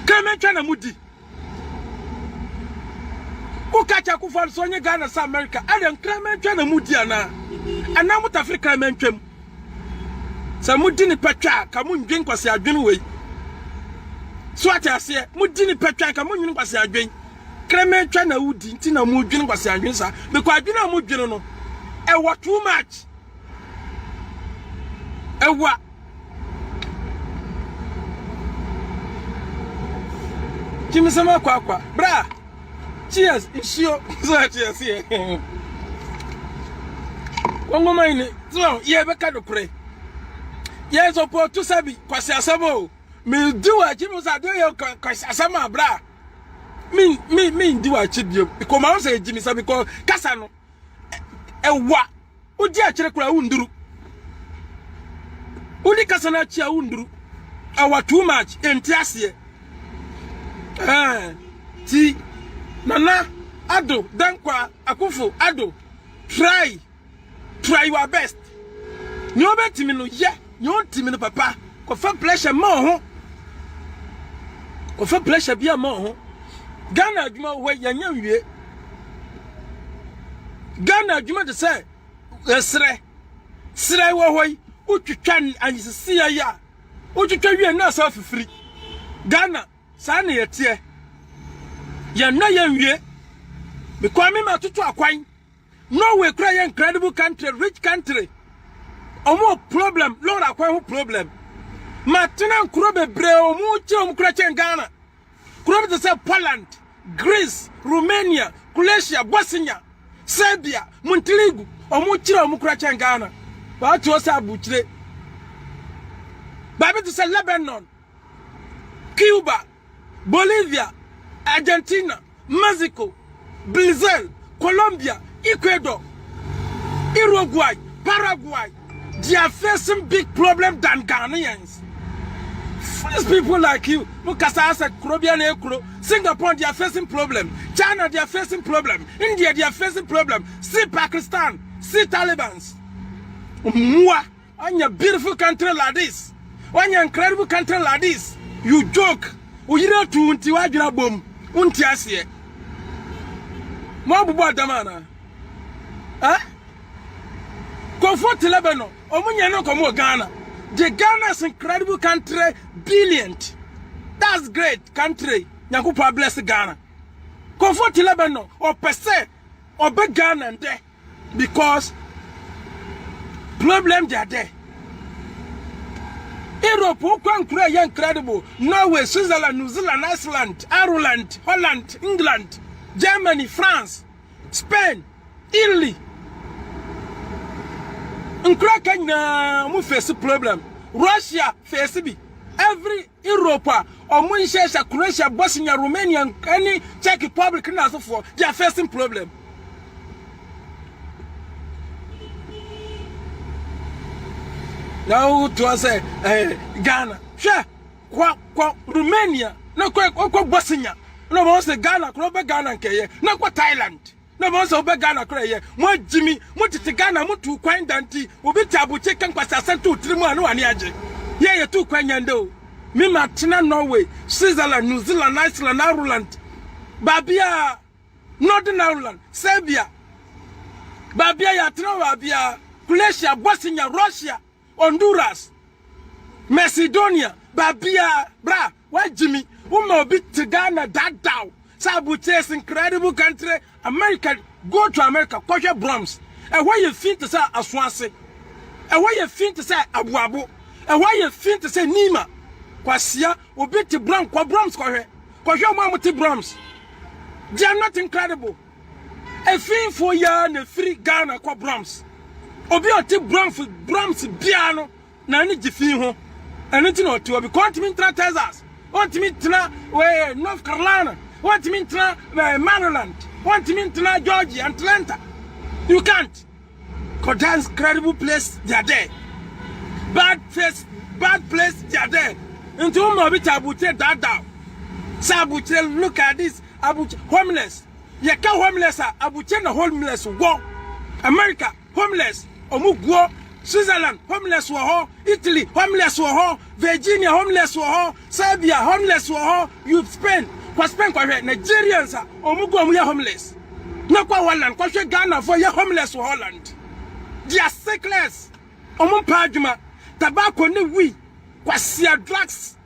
Krema twa na mudi. Wo catch Akufo-Addo so nye Ghana sa America. Adam krema twa na mudi ana. Ana muta Africa krema twam. Sa mudi ni petwa ka mu ndwen kwase adwen we. So ati ase mudi ni petwa ka mu ndwen kwase adwen. Krema twa na udi nti na mu ndwen kwase adwen sa. Because adwen na mu ndwen no. Ewa too much. Ewa. Jimmy sama kwa. Bra. Cheers. Ishio. So cheers here. Wango maini. So ye beka do pray. Ye so po tu sabi kwasi asamo. Me do a Jimmy sa do ye kwasi asama bra. Me do a chibio. Because ma say Jimmy sabi because kasa no. Ewa. Odi a kire kura unduru. Odi kasa na chia unduru. Ewa too much. Enti ase. Ti Nana Addo Dankwa Akufo-Addo try your best. You betimi no ye, you timi no papa. Ko fa pleasure mo ho. Ko fa pleasure bia mo ho. Ghana adwuma wo yanya wie. Ghana adwuma de say sre wo hoi utwitwa anyisisi ya. Utwitwa wie na sa fifiri. Ghana Sani yetie ya na yenwie because me matutu akwan Norway cry incredible country, rich country. Omo problem, Lord akwan ho problem. Matina nkuro bebre omo che omo kura chen Ghana. Kuro be say Poland, Greece, Romania, Croatia, Bosnia, Serbia, Montenegro, omo chira omo kura chen Ghana. Ba to say abuchire. Ba be to say Lebanon, Cuba, Bolivia, Argentina, Mexico, Brazil, Colombia, Ecuador, Uruguay, Paraguay, they are facing big problem than Ghanaians. These people like you, Mukasa, Caribbean, Singapore, they are facing problem. China, they are facing problem. India, they are facing problem. See Pakistan, see Taliban. On your beautiful country like this, on your incredible country like this, you joke. Uyira tu unti wajira bom unti asiye mo bubu adamana comfort Lebanon omunye no komo Ghana. The Ghana is incredible country, brilliant. That's great country. Nyakupa bless Ghana. Comfort Lebanon or per se or be Ghana there because problem they are there. Europe, incredible. Norway, Switzerland, New Zealand, Iceland, Ireland, Holland, England, Germany, France, Spain, Italy. We face a problem. Russia face it. Every Europe, or Croatia, Bosnia, Romania, any Czech Republic, and so forth, they are facing problem. Now to say Ghana, sure, Romania, no Bosnia, no one say Ghana, Ghana, no Thailand, no one say Ghana, more Jimmy, what is the Ghana, to Quine Danti, will be tabu chicken was sent to 3 months, no one yeah, 2 Quanyando, me Martina, Norway, Switzerland, New Zealand, Iceland, Ireland, Babia, Northern Ireland, Serbia, Babia Yatna Babia, Croatia, Bosnia, Russia, Honduras, Macedonia, Babia, bra, why Jimmy, who may be to Ghana that down. Sabuche's incredible country, America, go to America, Kosher Brahms. And why you feel to say Aswanse? And why you feel to say Abuabu? And why you feel to say Nima? Kwasia, will be to Bram, Kwa Brahms, Kosher Mamuti Brahms. They are not incredible. A fee for ya and a free Ghana, Kwa Brahms. Obi o ti Brahms piano, Nani Jifiho, and it's not to be continental Texas, want me to where North Carolina, want me to Maryland, want me to Georgia, Atlanta. You can't. Because that's incredible place, they are there. Bad place, they are there. Into whom I be Abute that down. Sabute, look at this. Abute, homeless. You can't homeless, Abute, no homeless, war. America, homeless. Omugwo, Switzerland, homeless, war. Italy, homeless, war. Virginia, homeless, war. Serbia, homeless, war. You Spain, Nigerians, Omugwo, we are homeless. No kwa Holland, kwa Ghana for your homeless for Holland. They are sickless. Omo pajuma, tobacco ni we, kwa sia drugs.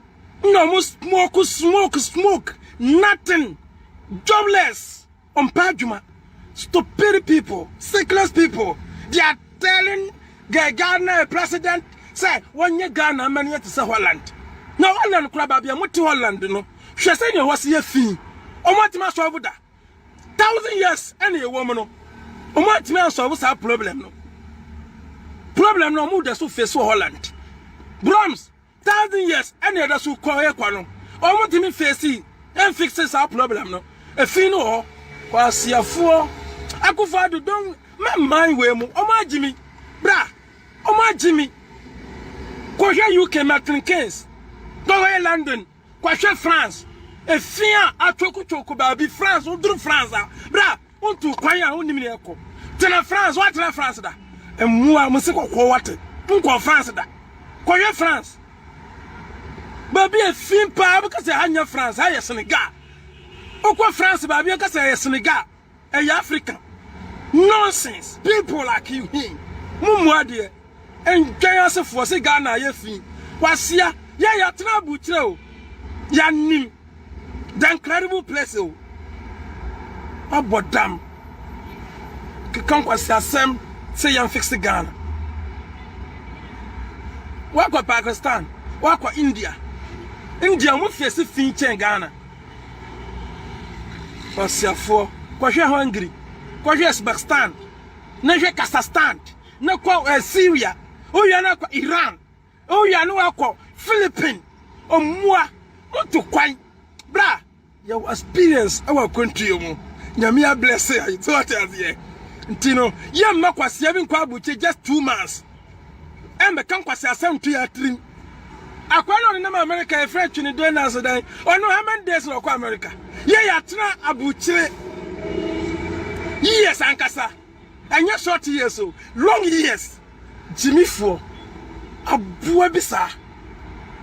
No smoke, nothing. Jobless. Pajuma. Stupid people, sickless people. They are telling the Ghana president, say, 1 year Ghana, man, yet to say Holland. No Holland crab, I'm to Holland, no. She said you was here fee. Omo tima so over that. 1,000 years, any woman, no. What man solve our problem, no. Problem no more than face Holland. Brahms, 1,000 years, any other so call Equano. Or what me face and fixes our problem, no. A fino, was your four. I could find the don't mind where my Jimmy, bra, my Jimmy. Quasha UK Martin Keynes, go away London, Quasha France. E fia a choco baby France ou do France bra on to kwanya on nieko tena France what tena France da e mua musi ko wate nko France da koye France baby e fin pa because hanya France ha Senegal okwa France baby e kase Senegal e Africa nonsense people like you here mumu ade enjoy yourself for say Ghana ye fin kwasia ya tena buchire o ya nim. The incredible place, oh, about damn. Come was the same, say, young fix the Ghana. Walk with Pakistan, walk with India. India won't face a finch in Ghana. What's your for? Because you're hungry. Because you're Uzbekistan. No, you're Kazakhstan. No, Syria. Oh, you're not Iran. Oh, you're not Philippines. Oh, moi. What to quite. Bra, your experience our country mo. Nyamia bless you. So what is here? Ntino, ye makwasi having kwabuche just 2 months. Embe kan kwasi asem to ya trim. Akwano ni na America e French ni do na so dan. Ono how many days no kwa America? Ye ya tena abuche. Years ankasa. Anya short years so, long years. Jimmy for abuwa bisa.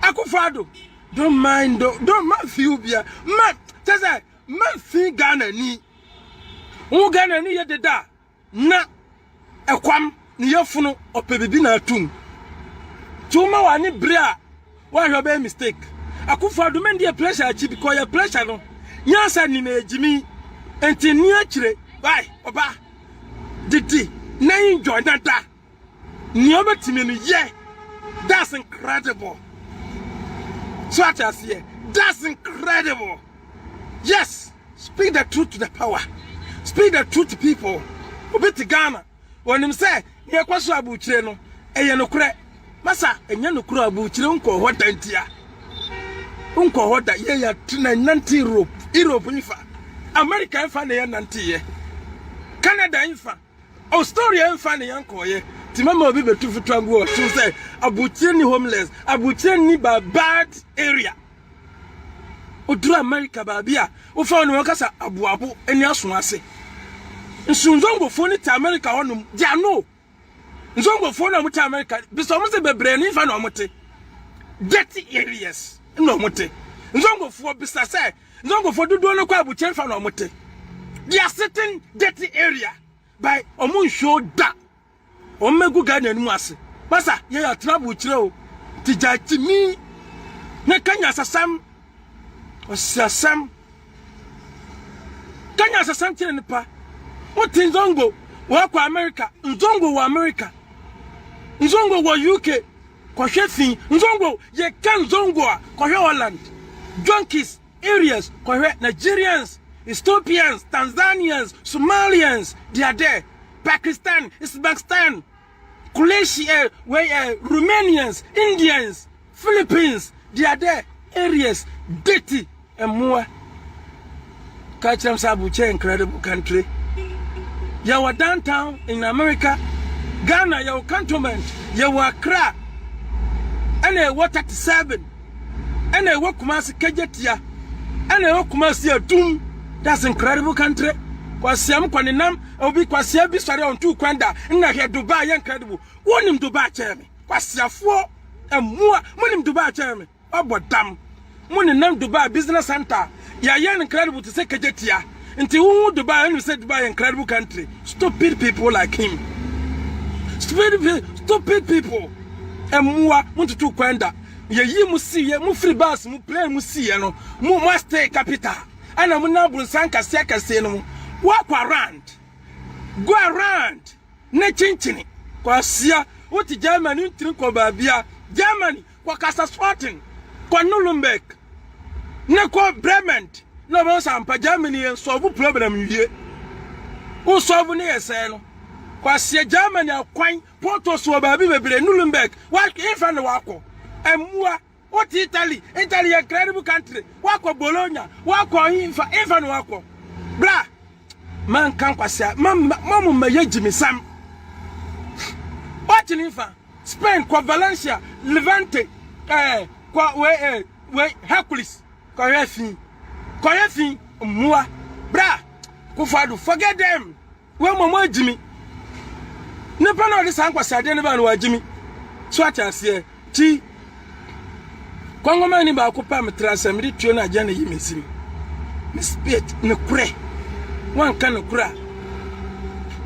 Akufado. Don't mind, don't man feel beer. Man, just say, man feel Ghana ni. Who Ghana ni ye da? Na, a quam, ni yofuno, or baby na tum. Tuma wa ni bria, why you be mistake? I could for do many pleasure, because your pleasure no. Yansa ni me Jimmy, and Tiniatre, why, Oba, Didi, na enjoy that. Nyoba Timini, yeah, that's incredible. So what I say, that's incredible. Yes, speak the truth to the power. Speak the truth to people. Obi to Ghana. When him say, "Ye kwaso abuchire no, eye no kure." Masa, enye no kure abuchire unko hoda ntia. Unko hoda ye ya tuna nanti Europe nfa. America nfa na ye nanti ye. Canada nfa. Australia nfa na ye nko ye. Timama obi betu fitwangu o to say abuchire ni homeless, abuchire ni bad area. Oduru America babia, wo fa no kasa abuabu eni aso ase. Nsunzongo fo ni ta America honum, dia no. Nsunzongo fo na mu ta America, biso mo se bebre ni fa na omote. Dirty areas, no omote. Nsunzongo fo bisa say, nsunzongo fo dodo no kwa abuchire fa na omote. They are certain dirty area by omun show that omegu Ghana ni ase masa ye ya trouble kire o tijaji mi na kanya sasam osasam kanya sasam kire nipa oti nzongo wa kwa America nzongo wa America nzongo wa UK kwa hwefin nzongo ye kan nzongo kwa Holland junkies areas kwa Nigerians Ethiopians, Tanzanians, Somalians, they are there. Pakistan, Uzbekistan, Croatia, Romanians, Indians, Philippines, they are there. Areas, dirty and more. Kacham Sabuche, incredible country. You downtown in America, Ghana, your cantonment, you Accra, and a water to 7, and a walk Kumasi Kajetia, and a walk Kumasi Doom. That's incredible country. Kwasiam kwaninam obi kwasia bi sori on tu kwanda na he Dubai incredible. Wonim Dubai cheme. Kwasiafo emua monim Dubai cheme. Obodam. Monim Dubai business center. Ya incredible to say kejetia. Nti wu Dubai and say Dubai incredible country. Stupid people like him. Stupid people. Emua muntu tu kwanda. Ye yi mu si ye mu free bus mu plane mu si ye no. Mu stay capital. And I'm not going to say no. Walk around, go around, ne chinchini. Kwa siya, uti Germany uti kwa babia, Germany kwa Kaiserslautern, kwa Nuremberg, ne kwa Bremen. No bonsa ampa Germany solve problem yie. O solve ne yeseno. Kwa siya Germany akwan Porto so babi bebre Nuremberg. Wa infa ne wako. Emua what Italy a incredible country. Wako Bologna, wako infa no wako. Bra, man kan kwasa, mamu meye Jimmy Sam. What infa? Spain, kwa Valencia, Levante, kwa we Hercules, kwa Refi, mua. Bra, kufadu, forget them. We mama Jimmy. Nepa no de san kwasa de ne ba no wa Jimmy. So atase ti Kongo mani ba ko pa metrasa mi tuo na agya na yi mesim. Me spirit ne kure. Wan kan ne kura.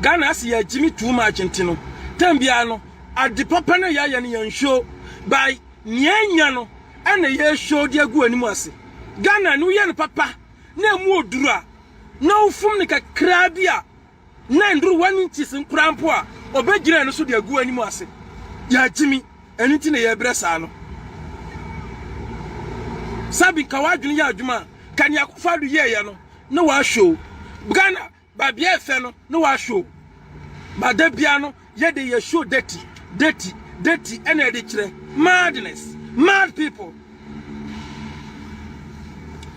Ghana asi ya Jimmy too much ntino. Tambia no ade papa na ya ne yan show by nyanya no ana ye show de agu animu ase. Ghana no ye ne papa na mu oduru a na ufum ne kakra bia na nduru 1 inches nkrampo a obegyina no so de agu animu ase. Ya Jimmy eniti na ye bresa no. Sabi kawadwini ya adwuma kan yakufadu ye no na wa show Ghana ba bia efe no na wa show ba da bia no ye de ye show dirty and e de kire mad people.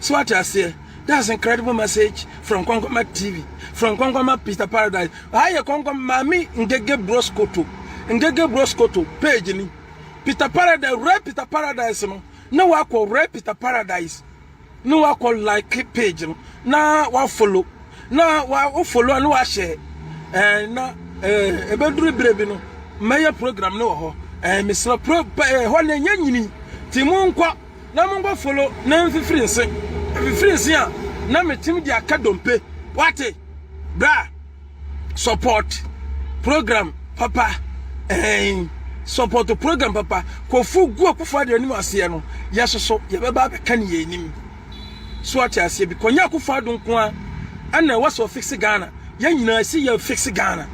So what I say, that's incredible message from Kongoma TV, from Kongoma Peter Paradise. Aye Kongoma mami ngege broskoto page ni Peter Paradise no na wa call Peter Paradise no wa call like page no na wa follow na wa follow na wa share na ebeduru brebi no mayor program no ho mislo pro ho na nyanyini ti munkwa na mungo follow na mfifrinse a na metim di akadompe wate bra support program papa support the program papa ko fu gu akufo ade anim ase no yesoso ye beba be kan ye nim so ati ase bi konya akufo ado nko a ana we so fix Ghana ye nyina si ye fix Ghana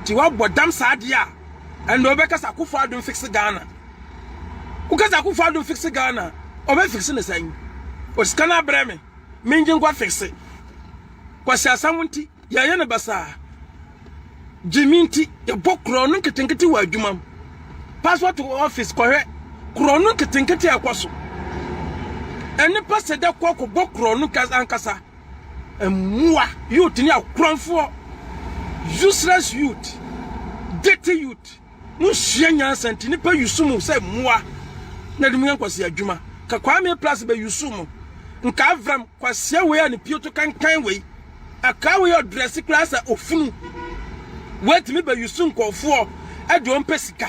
ti wa bodam saade a ana obe kasa akufo ado fix Ghana ku kasa akufo ado fix Ghana obe fix ne san o skana breme minjin kwa fix kwa siasa munti ye ne basa jiminti ye bokro no ketenkete wa adwuma passport to office kore krono ketenkete akwaso eni passe de kwako bokrono ankasa emua youth ni akronfo useless youth dirty youth no hia santi ni pa yusumu se mua na dum yankwase adwuma ka kwame plus be yusumu nka avram kwase we ani pioto kankan we aka we dress class ofunu wait me be yusum kofo adwo mpesika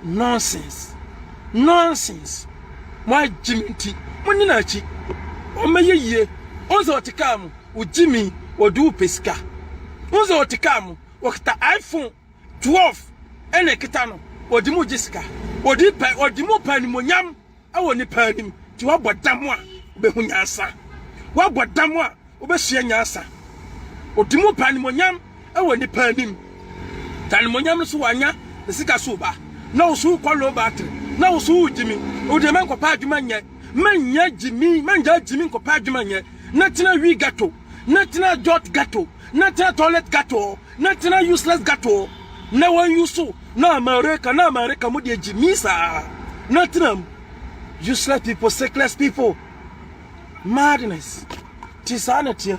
nonsense my Jimmy munina chi o meye yie o so tikam o Jimmy odu pesika unzo otikamu wakita iPhone 12 ene kita no odi mu jisika odi mu panimonyam awo ni panim ti wabodam a obehu nyansa wabodam a obesua nyansa odi mu panimonyam awo ni panim tanimonyam so wanya sika so ba na osu kwalo battery na osu jimi odi men kopa adwuma nye manya jimi manja jimi kopa adwuma nye natina wi gato natina jot gato natina toilet gato natina useless gato na one yusu na America mo de jimi sa natina useless people, sickless people, madness tisanity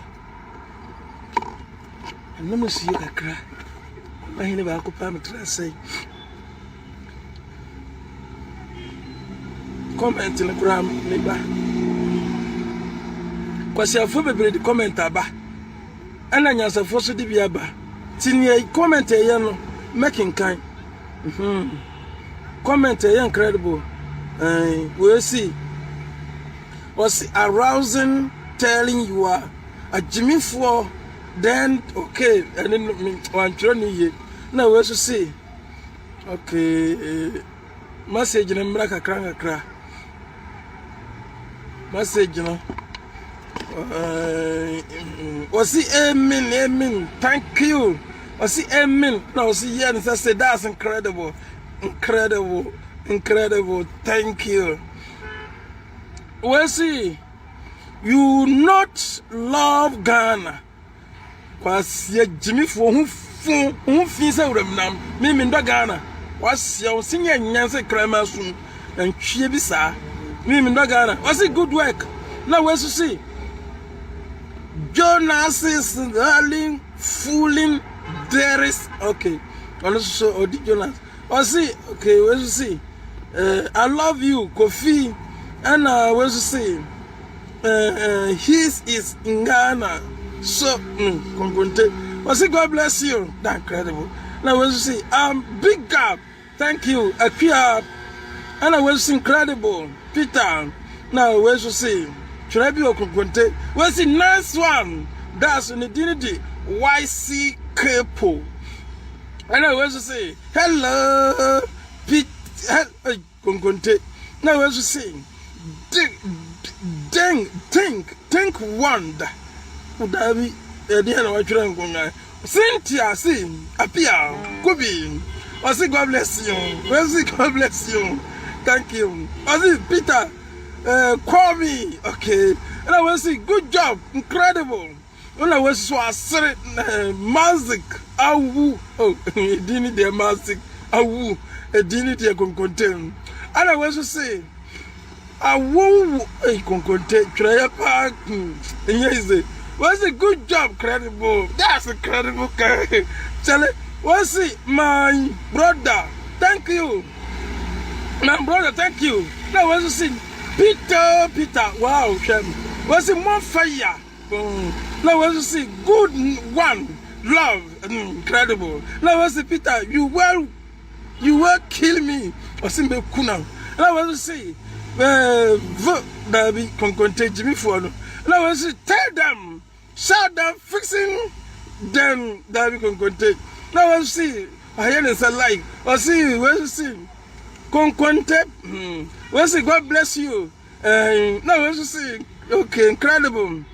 no mo see kakra mahine ba ko pa metra say comment in the gram neighbor kwasi afo bebre di comment aba ana nyansafo so di bia ba tinie comment e no making kind comment e incredible we see was arousing, telling you are a Jimmy for then okay and then one training now we see okay message na mraka kra message no was amen thank you was amen no see yeah and say that's incredible thank you we see you not love Ghana cause ye Jimmy for who fin say uramnam me ndo Ghana was your senior nyanse krama soon and twie bi sa me ndo Ghana was it good work now we see Jonas is darling fooling there is okay also Odi Jonas was it okay we see I love you Kofi and we see his is in Ghana so was it God bless you that incredible now we see big up thank you Akia and I was incredible Peter now we see should I be okunte we see nice one that's on the dignity YC Kepo and I was say hello Pete okunte now we see think wonder udabi ediana wachura ngonga Cynthia see apia Kobi I say God bless you we say God bless you thank you I say Peter call me okay and I will say good job incredible when I was so asset music awu oh didn't the music awu didn't the contain and I was say awu contain try park yes was a good job credible that's incredible tell it was it my brother thank you my brother thank you that was it Peter wow Shem was it more fire now was it good one love incredible now was it Peter you will kill me was it kuna now was it baby conconte Jimmy for now was it tell them shout them fixing them baby conconte now was it I hear it's a like was it was it conconte we say God bless you. No, we say okay, incredible.